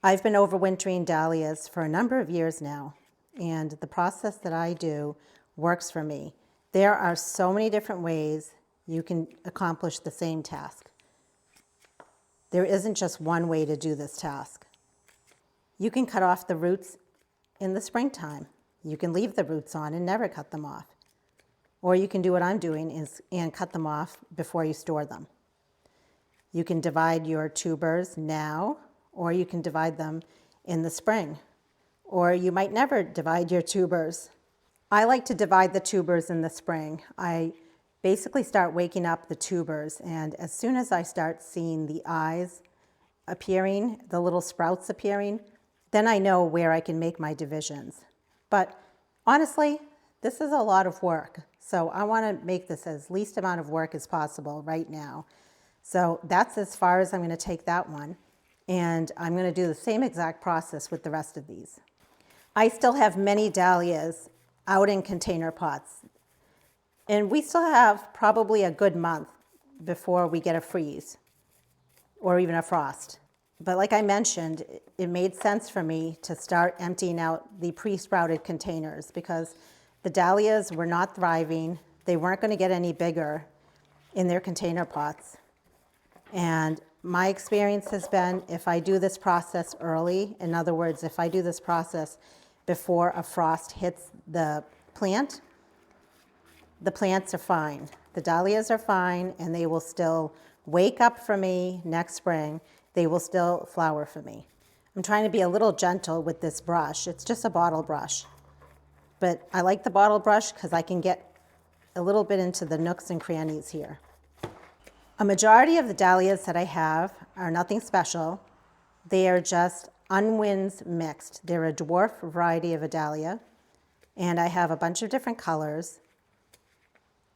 [SPEAKER 1] I've been overwintering dahlias for a number of years now, and the process that I do works for me. There are so many different ways you can accomplish the same task. There isn't just one way to do this task. You can cut off the roots in the springtime. You can leave the roots on and never cut them off. Or you can do what I'm doing and cut them off before you store them. You can divide your tubers now, or you can divide them in the spring. Or you might never divide your tubers. I like to divide the tubers in the spring. I basically start waking up the tubers, and as soon as I start seeing the eyes appearing, the little sprouts appearing, then I know where I can make my divisions. But honestly, this is a lot of work. So I want to make this as least amount of work as possible right now. So that's as far as I'm going to take that one. And I'm going to do the same exact process with the rest of these. I still have many dahlias out in container pots. And we still have probably a good month before we get a freeze or even a frost. But like I mentioned, it made sense for me to start emptying out the pre-sprouted containers because the dahlias were not thriving. They weren't going to get any bigger in their container pots. And my experience has been if I do this process early, in other words, if I do this process before a frost hits the plants are fine. The dahlias are fine, and they will still wake up for me next spring. They will still flower for me. I'm trying to be a little gentle with this brush. It's just a bottle brush. But I like the bottle brush because I can get a little bit into the nooks and crannies here. A majority of the dahlias that I have are nothing special. They are just unwinds mixed. They're a dwarf variety of a dahlia, and I have a bunch of different colors.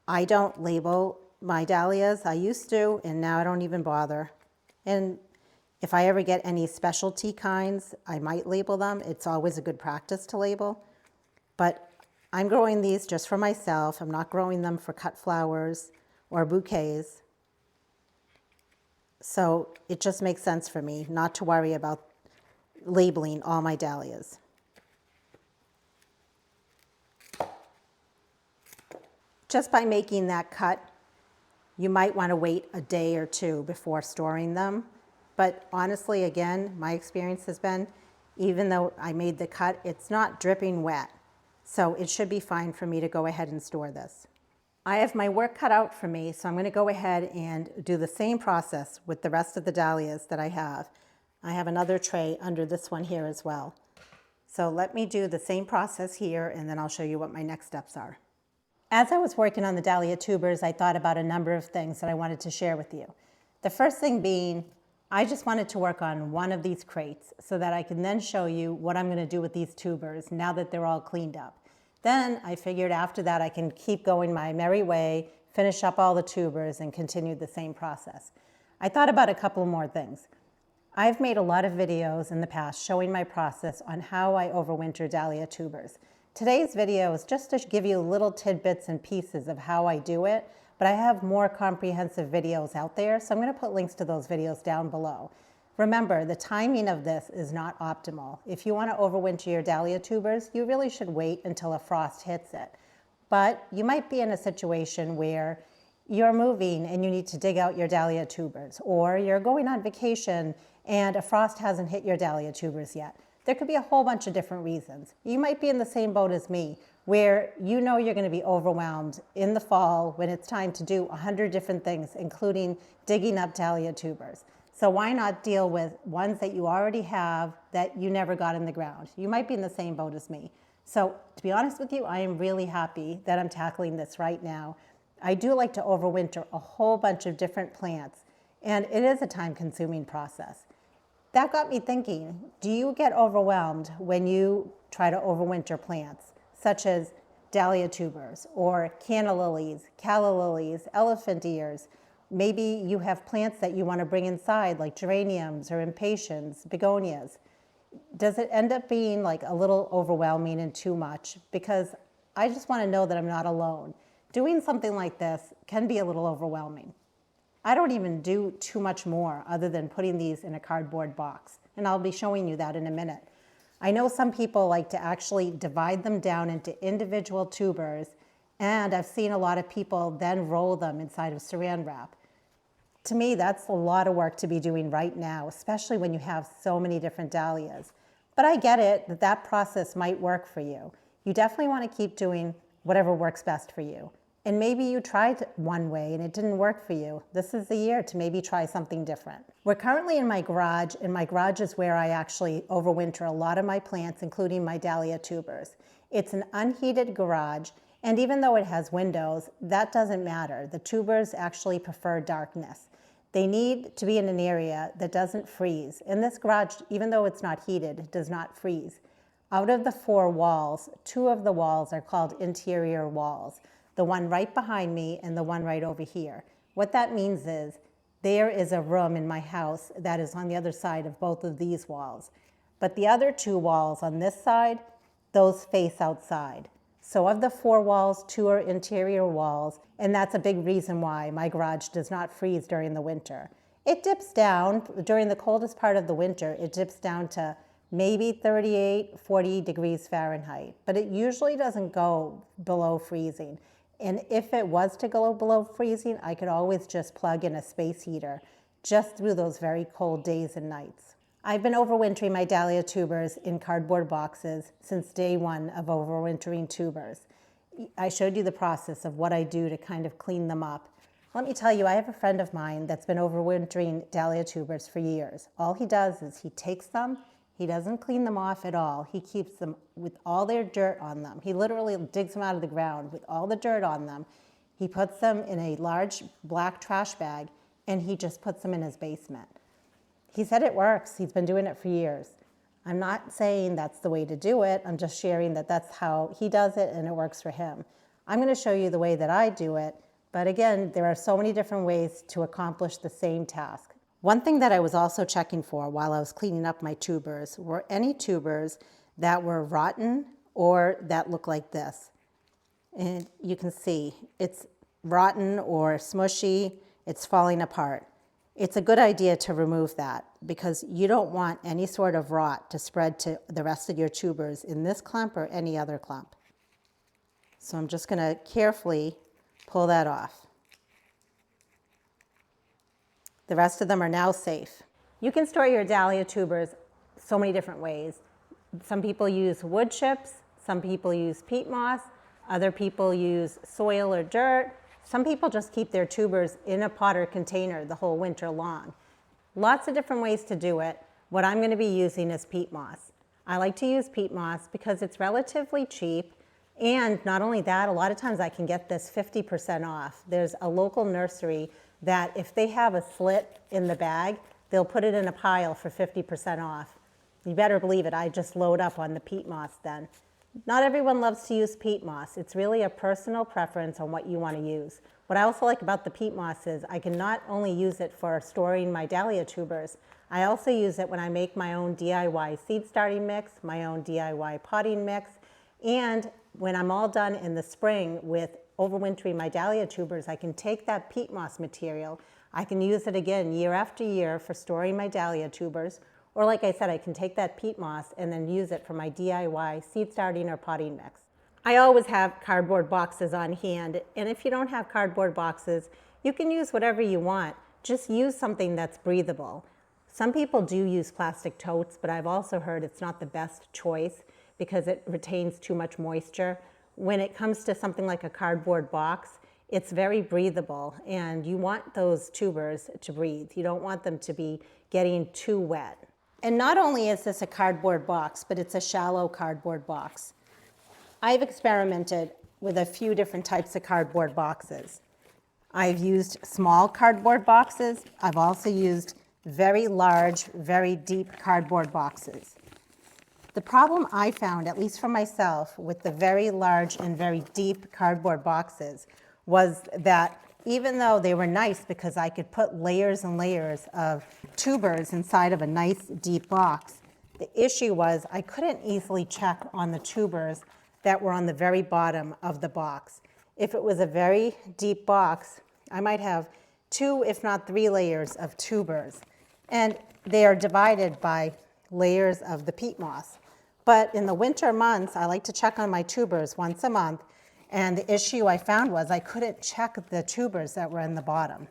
[SPEAKER 1] I don't label my dahlias. I used to, and now I don't even bother. And if I ever get any specialty kinds, I might label them. It's always a good practice to label. But I'm growing these just for myself. I'm not growing them for cut flowers or bouquets. So it just makes sense for me not to worry about labeling all my dahlias. Just by making that cut, you might want to wait a day or two before storing them. But honestly, again, my experience has been, even though I made the cut, it's not dripping wet. So it should be fine for me to go ahead and store this. I have my work cut out for me, so I'm going to go ahead and do the same process with the rest of the dahlias that I have. I have another tray under this one here as well. So let me do the same process here, and then I'll show you what my next steps are. As I was working on the dahlia tubers, I thought about a number of things that I wanted to share with you. The first thing being, I just wanted to work on one of these crates so that I can then show you what I'm going to do with these tubers now that they're all cleaned up. Then I figured after that I can keep going my merry way, finish up all the tubers, and continue the same process. I thought about a couple more things. I've made a lot of videos in the past showing my process on how I overwinter dahlia tubers. Today's video is just to give you little tidbits and pieces of how I do it, but I have more comprehensive videos out there, so I'm going to put links to those videos down below. Remember, the timing of this is not optimal. If you want to overwinter your dahlia tubers, you really should wait until a frost hits it. But you might be in a situation where you're moving and you need to dig out your dahlia tubers, or you're going on vacation and a frost hasn't hit your dahlia tubers yet. There could be a whole bunch of different reasons. You might be in the same boat as me, where you know you're going to be overwhelmed in the fall when it's time to do 100 different things, including digging up dahlia tubers. So why not deal with ones that you already have that you never got in the ground? You might be in the same boat as me. So to be honest with you, I am really happy that I'm tackling this right now. I do like to overwinter a whole bunch of different plants, and it is a time-consuming process. That got me thinking, do you get overwhelmed when you try to overwinter plants, such as dahlia tubers or canna lilies, calla lilies, elephant ears? Maybe you have plants that you want to bring inside, like geraniums or impatiens, begonias. Does it end up being like a little overwhelming and too much? Because I just want to know that I'm not alone. Doing something like this can be a little overwhelming. I don't even do too much more other than putting these in a cardboard box, and I'll be showing you that in a minute. I know some people like to actually divide them down into individual tubers, and I've seen a lot of people then roll them inside of saran wrap. To me, that's a lot of work to be doing right now, especially when you have so many different dahlias. But I get it that that process might work for you. You definitely want to keep doing whatever works best for you. And maybe you tried one way and it didn't work for you. This is the year to maybe try something different. We're currently in my garage, and my garage is where I actually overwinter a lot of my plants, including my dahlia tubers. It's an unheated garage, and even though it has windows, that doesn't matter. The tubers actually prefer darkness. They need to be in an area that doesn't freeze. And this garage, even though it's not heated, does not freeze. Out of the 4 walls, 2 of the walls are called interior walls. The one right behind me and the one right over here. What that means is there is a room in my house that is on the other side of both of these walls. But the other 2 walls on this side, those face outside. So of the 4 walls, 2 are interior walls, and that's a big reason why my garage does not freeze during the winter. It dips down, during the coldest part of the winter, it dips down to maybe 38, 40 degrees Fahrenheit, but it usually doesn't go below freezing. And if it was to go below freezing, I could always just plug in a space heater just through those very cold days and nights. I've been overwintering my dahlia tubers in cardboard boxes since day 1 of overwintering tubers. I showed you the process of what I do to kind of clean them up. Let me tell you, I have a friend of mine that's been overwintering dahlia tubers for years. All he does is he takes them, he doesn't clean them off at all. He keeps them with all their dirt on them. He literally digs them out of the ground with all the dirt on them. He puts them in a large black trash bag and he just puts them in his basement. He said it works. He's been doing it for years. I'm not saying that's the way to do it. I'm just sharing that that's how he does it and it works for him. I'm going to show you the way that I do it. But again, there are so many different ways to accomplish the same task. One thing that I was also checking for while I was cleaning up my tubers were any tubers that were rotten or that look like this. And you can see it's rotten or smushy, it's falling apart. It's a good idea to remove that because you don't want any sort of rot to spread to the rest of your tubers in this clump or any other clump. So I'm just going to carefully pull that off. The rest of them are now safe. You can store your dahlia tubers so many different ways. Some people use wood chips, some people use peat moss, other people use soil or dirt. Some people just keep their tubers in a pot or container the whole winter long. Lots of different ways to do it. What I'm going to be using is peat moss. I like to use peat moss because it's relatively cheap, and not only that, a lot of times I can get this 50% off. There's a local nursery that if they have a slit in the bag, they'll put it in a pile for 50% off. You better believe it, I just load up on the peat moss then. Not everyone loves to use peat moss. It's really a personal preference on what you want to use. What I also like about the peat moss is I can not only use it for storing my dahlia tubers, I also use it when I make my own DIY seed starting mix, my own DIY potting mix, and when I'm all done in the spring with overwintering my dahlia tubers, I can take that peat moss material, I can use it again year after year for storing my dahlia tubers, or like I said, I can take that peat moss and then use it for my DIY seed starting or potting mix. I always have cardboard boxes on hand, and if you don't have cardboard boxes, you can use whatever you want. Just use something that's breathable. Some people do use plastic totes, but I've also heard it's not the best choice because it retains too much moisture. When it comes to something like a cardboard box, it's very breathable, and you want those tubers to breathe. You don't want them to be getting too wet. And not only is this a cardboard box, but it's a shallow cardboard box. I've experimented with a few different types of cardboard boxes. I've used small cardboard boxes. I've also used very large, very deep cardboard boxes. The problem I found, at least for myself, with the very large and very deep cardboard boxes was that even though they were nice because I could put layers and layers of tubers inside of a nice deep box, the issue was I couldn't easily check on the tubers that were on the very bottom of the box. If it was a very deep box, I might have 2, if not 3 layers of tubers. And they are divided by layers of the peat moss. But in the winter months, I like to check on my tubers once a month. And the issue I found was I couldn't check the tubers that were in the bottom.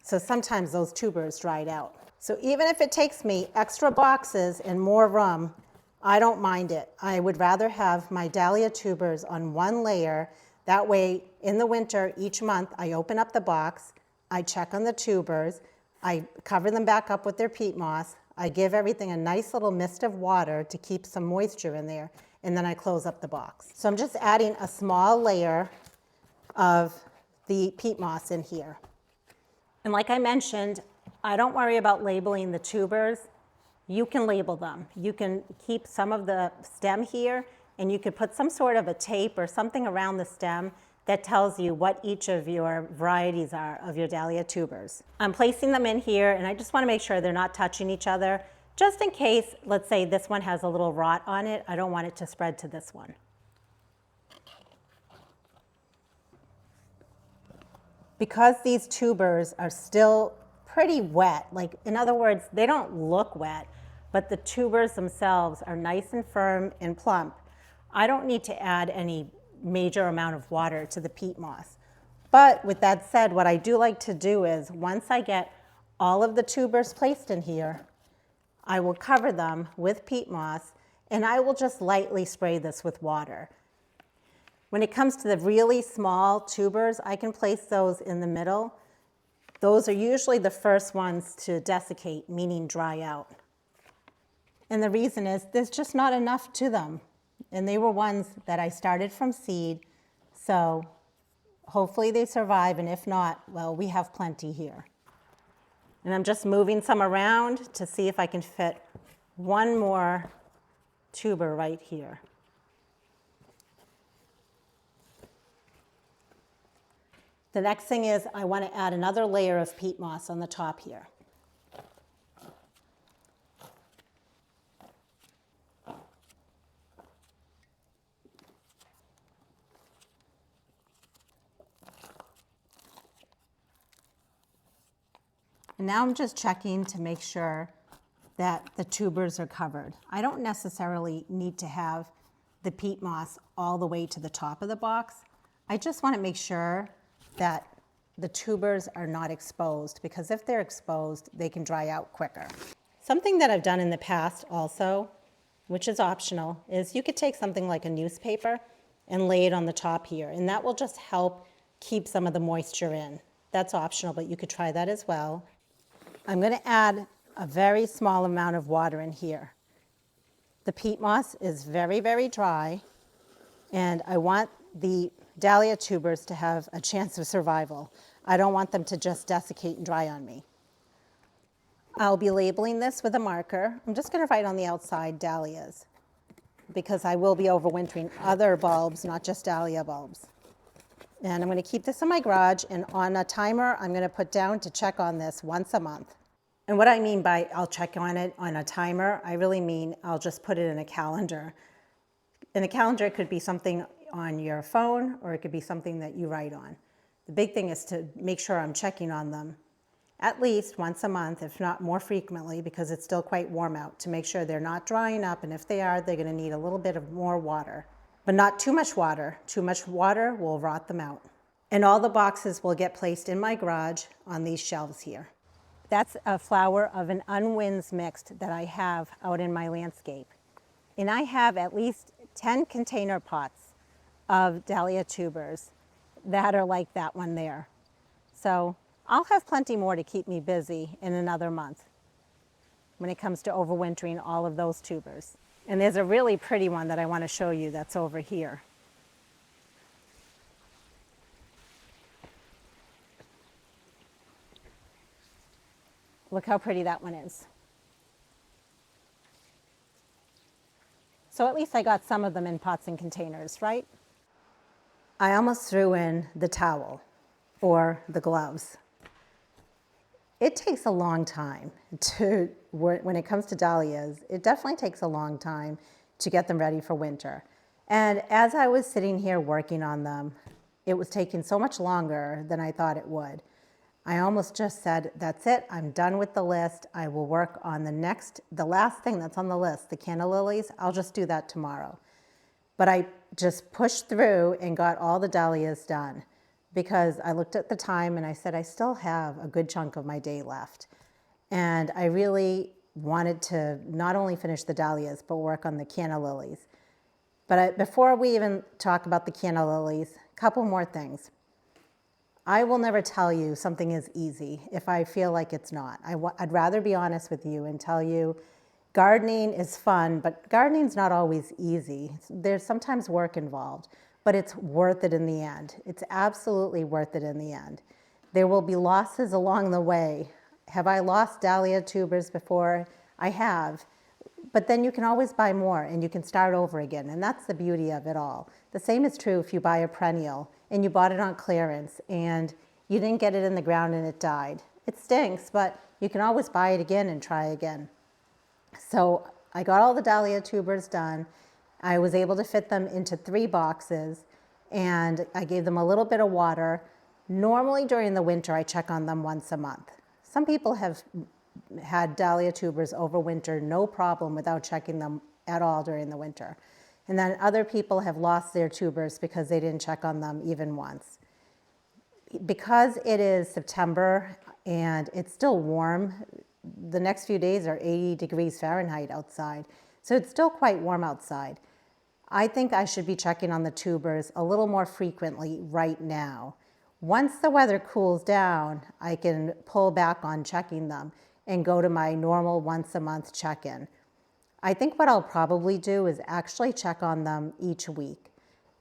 [SPEAKER 1] So sometimes those tubers dried out. So even if it takes me extra boxes and more room, I don't mind it. I would rather have my dahlia tubers on one layer. That way, in the winter, each month, I open up the box, I check on the tubers, I cover them back up with their peat moss, I give everything a nice little mist of water to keep some moisture in there, and then I close up the box. So I'm just adding a small layer of the peat moss in here. And like I mentioned, I don't worry about labeling the tubers. You can label them. You can keep some of the stem here, and you could put some sort of a tape or something around the stem that tells you what each of your varieties are of your dahlia tubers. I'm placing them in here, and I just want to make sure they're not touching each other, just in case, let's say this one has a little rot on it. I don't want it to spread to this one. Because these tubers are still pretty wet, like in other words, they don't look wet, but the tubers themselves are nice and firm and plump, I don't need to add any major amount of water to the peat moss. But with that said, what I do like to do is once I get all of the tubers placed in here, I will cover them with peat moss, and I will just lightly spray this with water. When it comes to the really small tubers, I can place those in the middle. Those are usually the first ones to desiccate, meaning dry out. And the reason is there's just not enough to them. And they were ones that I started from seed, so hopefully they survive, and if not, well, we have plenty here. And I'm just moving some around to see if I can fit one more tuber right here. The next thing is I want to add another layer of peat moss on the top here. And now I'm just checking to make sure that the tubers are covered. I don't necessarily need to have the peat moss all the way to the top of the box. I just want to make sure that the tubers are not exposed, because if they're exposed, they can dry out quicker. Something that I've done in the past also, which is optional, is you could take something like a newspaper and lay it on the top here, and that will just help keep some of the moisture in. That's optional, but you could try that as well. I'm going to add a very small amount of water in here. The peat moss is very, very dry, and I want the dahlia tubers to have a chance of survival. I don't want them to just desiccate and dry on me. I'll be labeling this with a marker. I'm just going to write on the outside dahlias, because I will be overwintering other bulbs, not just dahlia bulbs. And I'm going to keep this in my garage, and on a timer, I'm going to put down to check on this once a month. And what I mean by I'll check on it on a timer, I really mean I'll just put it in a calendar. In a calendar, it could be something on your phone, or it could be something that you write on. The big thing is to make sure I'm checking on them at least once a month, if not more frequently, because it's still quite warm out, to make sure they're not drying up, and if they are, they're going to need a little bit of more water. But not too much water. Too much water will rot them out. And all the boxes will get placed in my garage on these shelves here. That's a flower of an unwinds mixed that I have out in my landscape. And I have at least 10 container pots of dahlia tubers that are like that one there. So I'll have plenty more to keep me busy in another month when it comes to overwintering all of those tubers. And there's a really pretty one that I want to show you that's over here. Look how pretty that one is. So at least I got some of them in pots and containers, right? I almost threw in the towel or the gloves. It takes a long time to, when it comes to dahlias, it definitely takes a long time to get them ready for winter. And as I was sitting here working on them, it was taking so much longer than I thought it would. I almost just said, that's it, I'm done with the list. I will work on the last thing that's on the list, the Canna Lilies. I'll just do that tomorrow. But I just pushed through and got all the dahlias done, because I looked at the time and I said, I still have a good chunk of my day left. And I really wanted to not only finish the dahlias, but work on the Canna Lilies. But before we even talk about the Canna Lilies, a couple more things. I will never tell you something is easy if I feel like it's not. I'd rather be honest with you and tell you gardening is fun, but gardening's not always easy. There's sometimes work involved, but it's worth it in the end. It's absolutely worth it in the end. There will be losses along the way. Have I lost dahlia tubers before? I have. But then you can always buy more and you can start over again. And that's the beauty of it all. The same is true if you buy a perennial and you bought it on clearance and you didn't get it in the ground and it died. It stinks, but you can always buy it again and try again. So I got all the dahlia tubers done. I was able to fit them into 3 boxes and I gave them a little bit of water. Normally during the winter, I check on them once a month. Some people have had dahlia tubers overwinter, no problem, without checking them at all during the winter. And then other people have lost their tubers because they didn't check on them even once. Because it is September and it's still warm, the next few days are 80 degrees Fahrenheit outside. So it's still quite warm outside. I think I should be checking on the tubers a little more frequently right now. Once the weather cools down, I can pull back on checking them and go to my normal once a month check-in. I think what I'll probably do is actually check on them each week.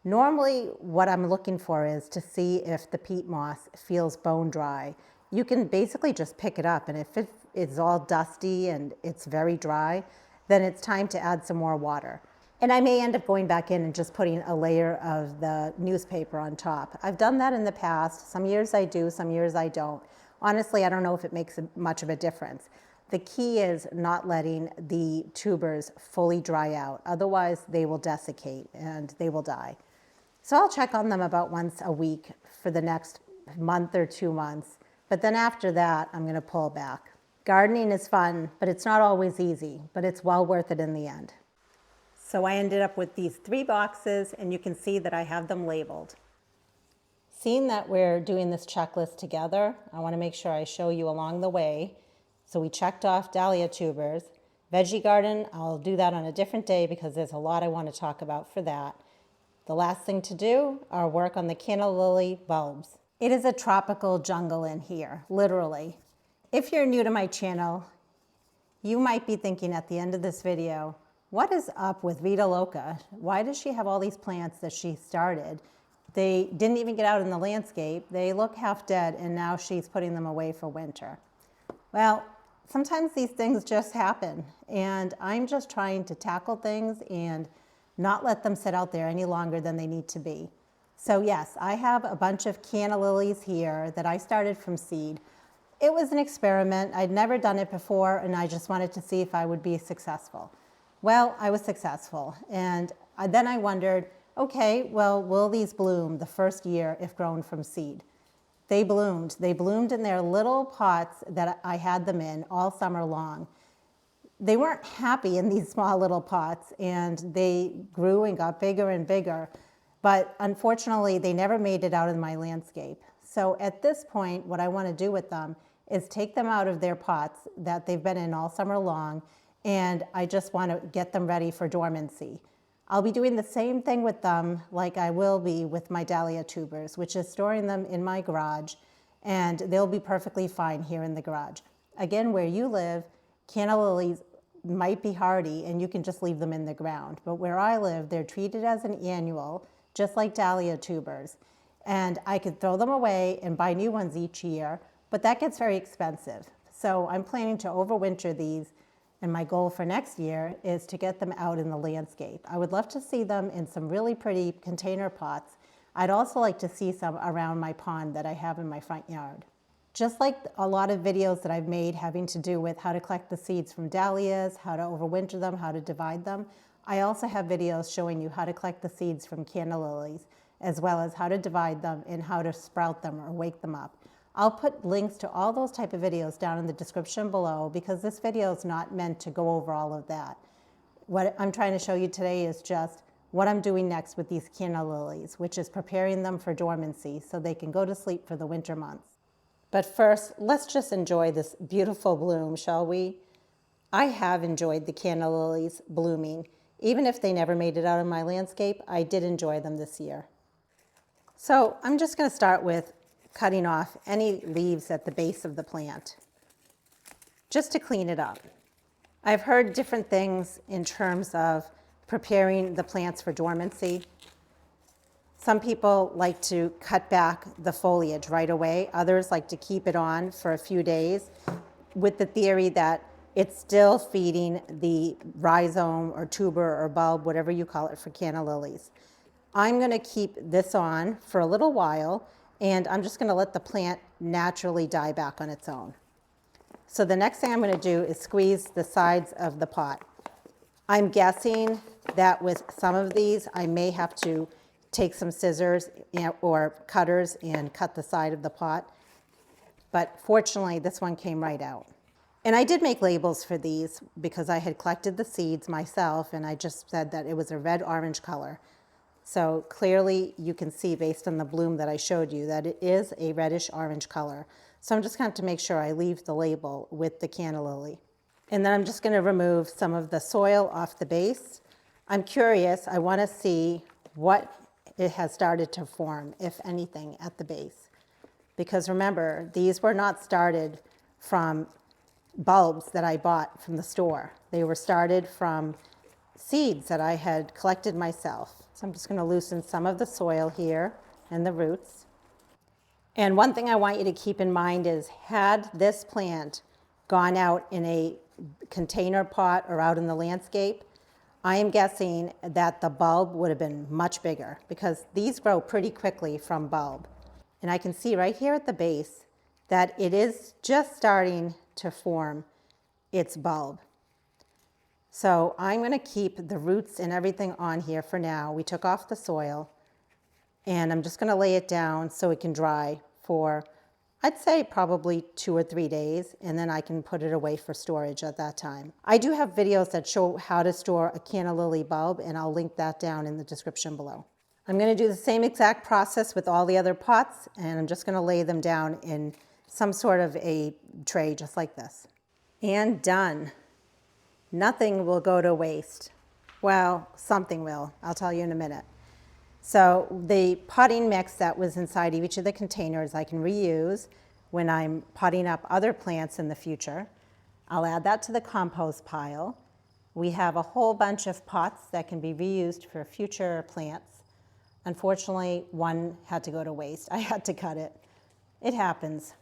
[SPEAKER 1] Normally, what I'm looking for is to see if the peat moss feels bone dry. You can basically just pick it up, and if it is all dusty and it's very dry, then it's time to add some more water. And I may end up going back in and just putting a layer of the newspaper on top. I've done that in the past. Some years I do, some years I don't. Honestly, I don't know if it makes much of a difference. The key is not letting the tubers fully dry out. Otherwise, they will desiccate and they will die. So I'll check on them about once a week for the next month or 2 months. But then after that, I'm going to pull back. Gardening is fun, but it's not always easy, but it's well worth it in the end. So I ended up with these 3 boxes, and you can see that I have them labeled. Seeing that we're doing this checklist together, I want to make sure I show you along the way. So we checked off dahlia tubers. Veggie garden, I'll do that on a different day because there's a lot I want to talk about for that. The last thing to do are work on the canna lily bulbs. It is a tropical jungle in here, literally. If you're new to my channel, you might be thinking at the end of this video, what is up with Vita Loca? Why does she have all these plants that she started? They didn't even get out in the landscape. They look half dead, and now she's putting them away for winter. Well, sometimes these things just happen, and I'm just trying to tackle things and not let them sit out there any longer than they need to be. So yes, I have a bunch of canna lilies here that I started from seed. It was an experiment. I'd never done it before, and I just wanted to see if I would be successful. Well, I was successful, and then I wondered, okay, well, will these bloom the first year if grown from seed? They bloomed. They bloomed in their little pots that I had them in all summer long. They weren't happy in these small little pots, and they grew and got bigger and bigger, but unfortunately, they never made it out in my landscape. So at this point, what I want to do with them is take them out of their pots that they've been in all summer long, and I just want to get them ready for dormancy. I'll be doing the same thing with them like I will be with my dahlia tubers, which is storing them in my garage, and they'll be perfectly fine here in the garage. Again, where you live, canna lilies might be hardy and you can just leave them in the ground. But where I live, they're treated as an annual, just like dahlia tubers. And I could throw them away and buy new ones each year, but that gets very expensive. So I'm planning to overwinter these. And my goal for next year is to get them out in the landscape. I would love to see them in some really pretty container pots. I'd also like to see some around my pond that I have in my front yard. Just like a lot of videos that I've made having to do with how to collect the seeds from dahlias, how to overwinter them, how to divide them, I also have videos showing you how to collect the seeds from canna lilies, as well as how to divide them and how to sprout them or wake them up. I'll put links to all those type of videos down in the description below because this video is not meant to go over all of that. What I'm trying to show you today is just what I'm doing next with these canna lilies, which is preparing them for dormancy so they can go to sleep for the winter months. But first, let's just enjoy this beautiful bloom, shall we? I have enjoyed the canna lilies blooming. Even if they never made it out of my landscape, I did enjoy them this year. So I'm just going to start with cutting off any leaves at the base of the plant, just to clean it up. I've heard different things in terms of preparing the plants for dormancy. Some people like to cut back the foliage right away. Others like to keep it on for a few days with the theory that it's still feeding the rhizome or tuber or bulb, whatever you call it, for canna lilies. I'm going to keep this on for a little while, and I'm just going to let the plant naturally die back on its own. So the next thing I'm going to do is squeeze the sides of the pot. I'm guessing that with some of these, I may have to take some scissors or cutters and cut the side of the pot. But fortunately, this one came right out. And I did make labels for these because I had collected the seeds myself, and I just said that it was a red-orange color. So clearly you can see based on the bloom that I showed you that it is a reddish-orange color. So I'm just going to have to make sure I leave the label with the canna lily. And then I'm just going to remove some of the soil off the base. I'm curious, I want to see what it has started to form, if anything, at the base. Because remember, these were not started from bulbs that I bought from the store. They were started from seeds that I had collected myself. So I'm just going to loosen some of the soil here and the roots. And one thing I want you to keep in mind is, had this plant gone out in a container pot or out in the landscape, I am guessing that the bulb would have been much bigger, because these grow pretty quickly from bulb. And I can see right here at the base that it is just starting to form its bulb. So I'm going to keep the roots and everything on here for now. We took off the soil, and I'm just going to lay it down so it can dry for, I'd say, probably 2 or 3 days, and then I can put it away for storage at that time. I do have videos that show how to store a canna lily bulb, and I'll link that down in the description below. I'm going to do the same exact process with all the other pots, and I'm just going to lay them down in some sort of a tray just like this. And done. Nothing will go to waste. Well, something will. I'll tell you in a minute. So the potting mix that was inside each of the containers I can reuse when I'm potting up other plants in the future. I'll add that to the compost pile. We have a whole bunch of pots that can be reused for future plants. Unfortunately, one had to go to waste. I had to cut it. It happens.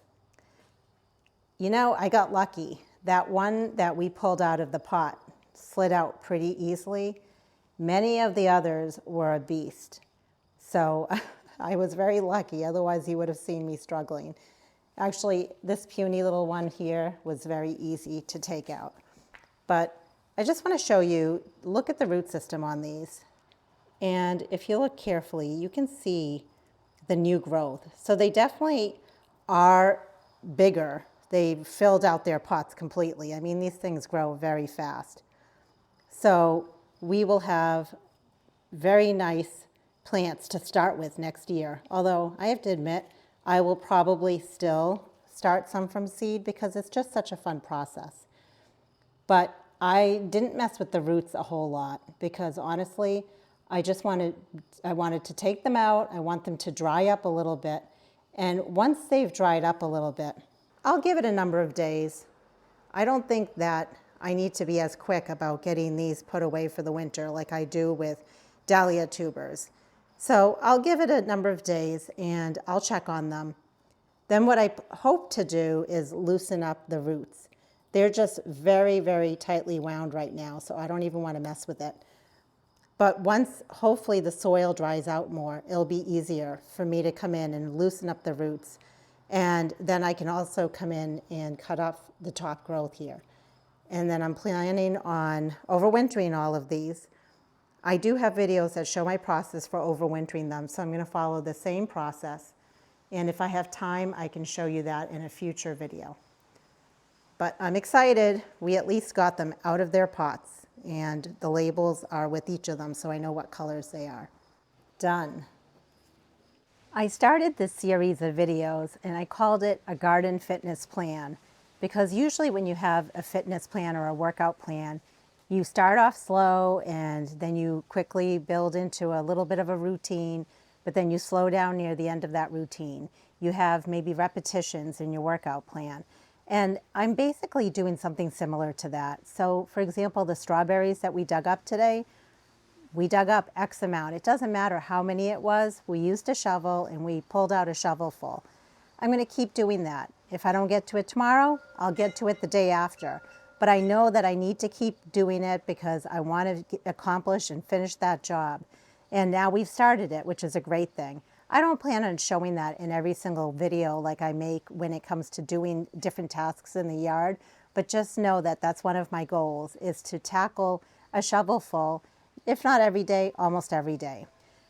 [SPEAKER 1] You know, I got lucky. That one that we pulled out of the pot slid out pretty easily. Many of the others were a beast. So I was very lucky, otherwise you would have seen me struggling. Actually, this puny little one here was very easy to take out. But I just want to show you, look at the root system on these. And if you look carefully, you can see the new growth. So they definitely are bigger. They've filled out their pots completely. I mean, these things grow very fast. So we will have very nice plants to start with next year. Although I have to admit, I will probably still start some from seed because it's just such a fun process. But I didn't mess with the roots a whole lot because honestly, I wanted to take them out. I want them to dry up a little bit. And once they've dried up a little bit, I'll give it a number of days. I don't think that I need to be as quick about getting these put away for the winter like I do with dahlia tubers. So I'll give it a number of days and I'll check on them. Then what I hope to do is loosen up the roots. They're just very, very tightly wound right now, so I don't even want to mess with it. But once, hopefully, the soil dries out more, it'll be easier for me to come in and loosen up the roots. And then I can also come in and cut off the top growth here. And then I'm planning on overwintering all of these. I do have videos that show my process for overwintering them, so I'm going to follow the same process. And if I have time, I can show you that in a future video. But I'm excited. We at least got them out of their pots, and the labels are with each of them, so I know what colors they are. Done. I started this series of videos, and I called it a garden fitness plan, because usually when you have a fitness plan or a workout plan, you start off slow and then you quickly build into a little bit of a routine, but then you slow down near the end of that routine. You have maybe repetitions in your workout plan. And I'm basically doing something similar to that. So for example, the strawberries that we dug up today, we dug up X amount. It doesn't matter how many it was. We used a shovel and we pulled out a shovel full. I'm going to keep doing that. If I don't get to it tomorrow, I'll get to it the day after. but I know that I need to keep doing it because I want to accomplish and finish that job. And now we've started it, which is a great thing. I don't plan on showing that in every single video like I make when it comes to doing different tasks in the yard, but just know that that's one of my goals, is to tackle a shovelful, if not every day, almost every day.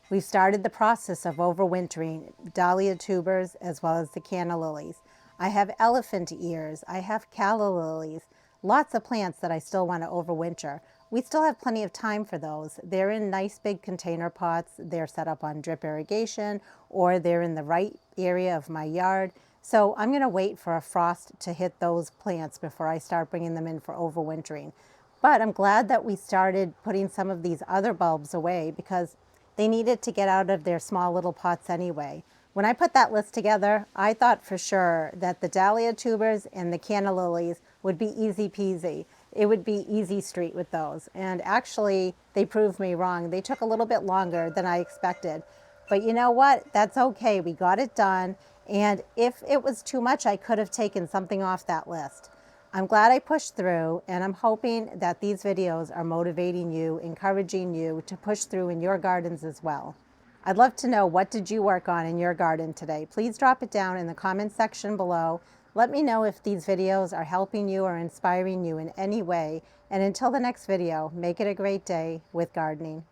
[SPEAKER 1] We've started the process of overwintering dahlia tubers as well as the canna lilies. I have elephant ears, I have calla lilies, lots of plants that I still want to overwinter. We still have plenty of time for those. They're in nice big container pots. They're set up on drip irrigation, or they're in the right area of my yard. So I'm going to wait for a frost to hit those plants before I start bringing them in for overwintering. But I'm glad that we started putting some of these other bulbs away because they needed to get out of their small little pots anyway. When I put that list together, I thought for sure that the dahlia tubers and the canna lilies would be easy peasy. It would be easy street with those. And actually, they proved me wrong. They took a little bit longer than I expected. But you know what? That's okay. We got it done. And if it was too much, I could have taken something off that list. I'm glad I pushed through, and I'm hoping that these videos are motivating you, encouraging you to push through in your gardens as well. I'd love to know, what did you work on in your garden today? Please drop it down in the comment section below. Let me know if these videos are helping you or inspiring you in any way. And until the next video, make it a great day with gardening.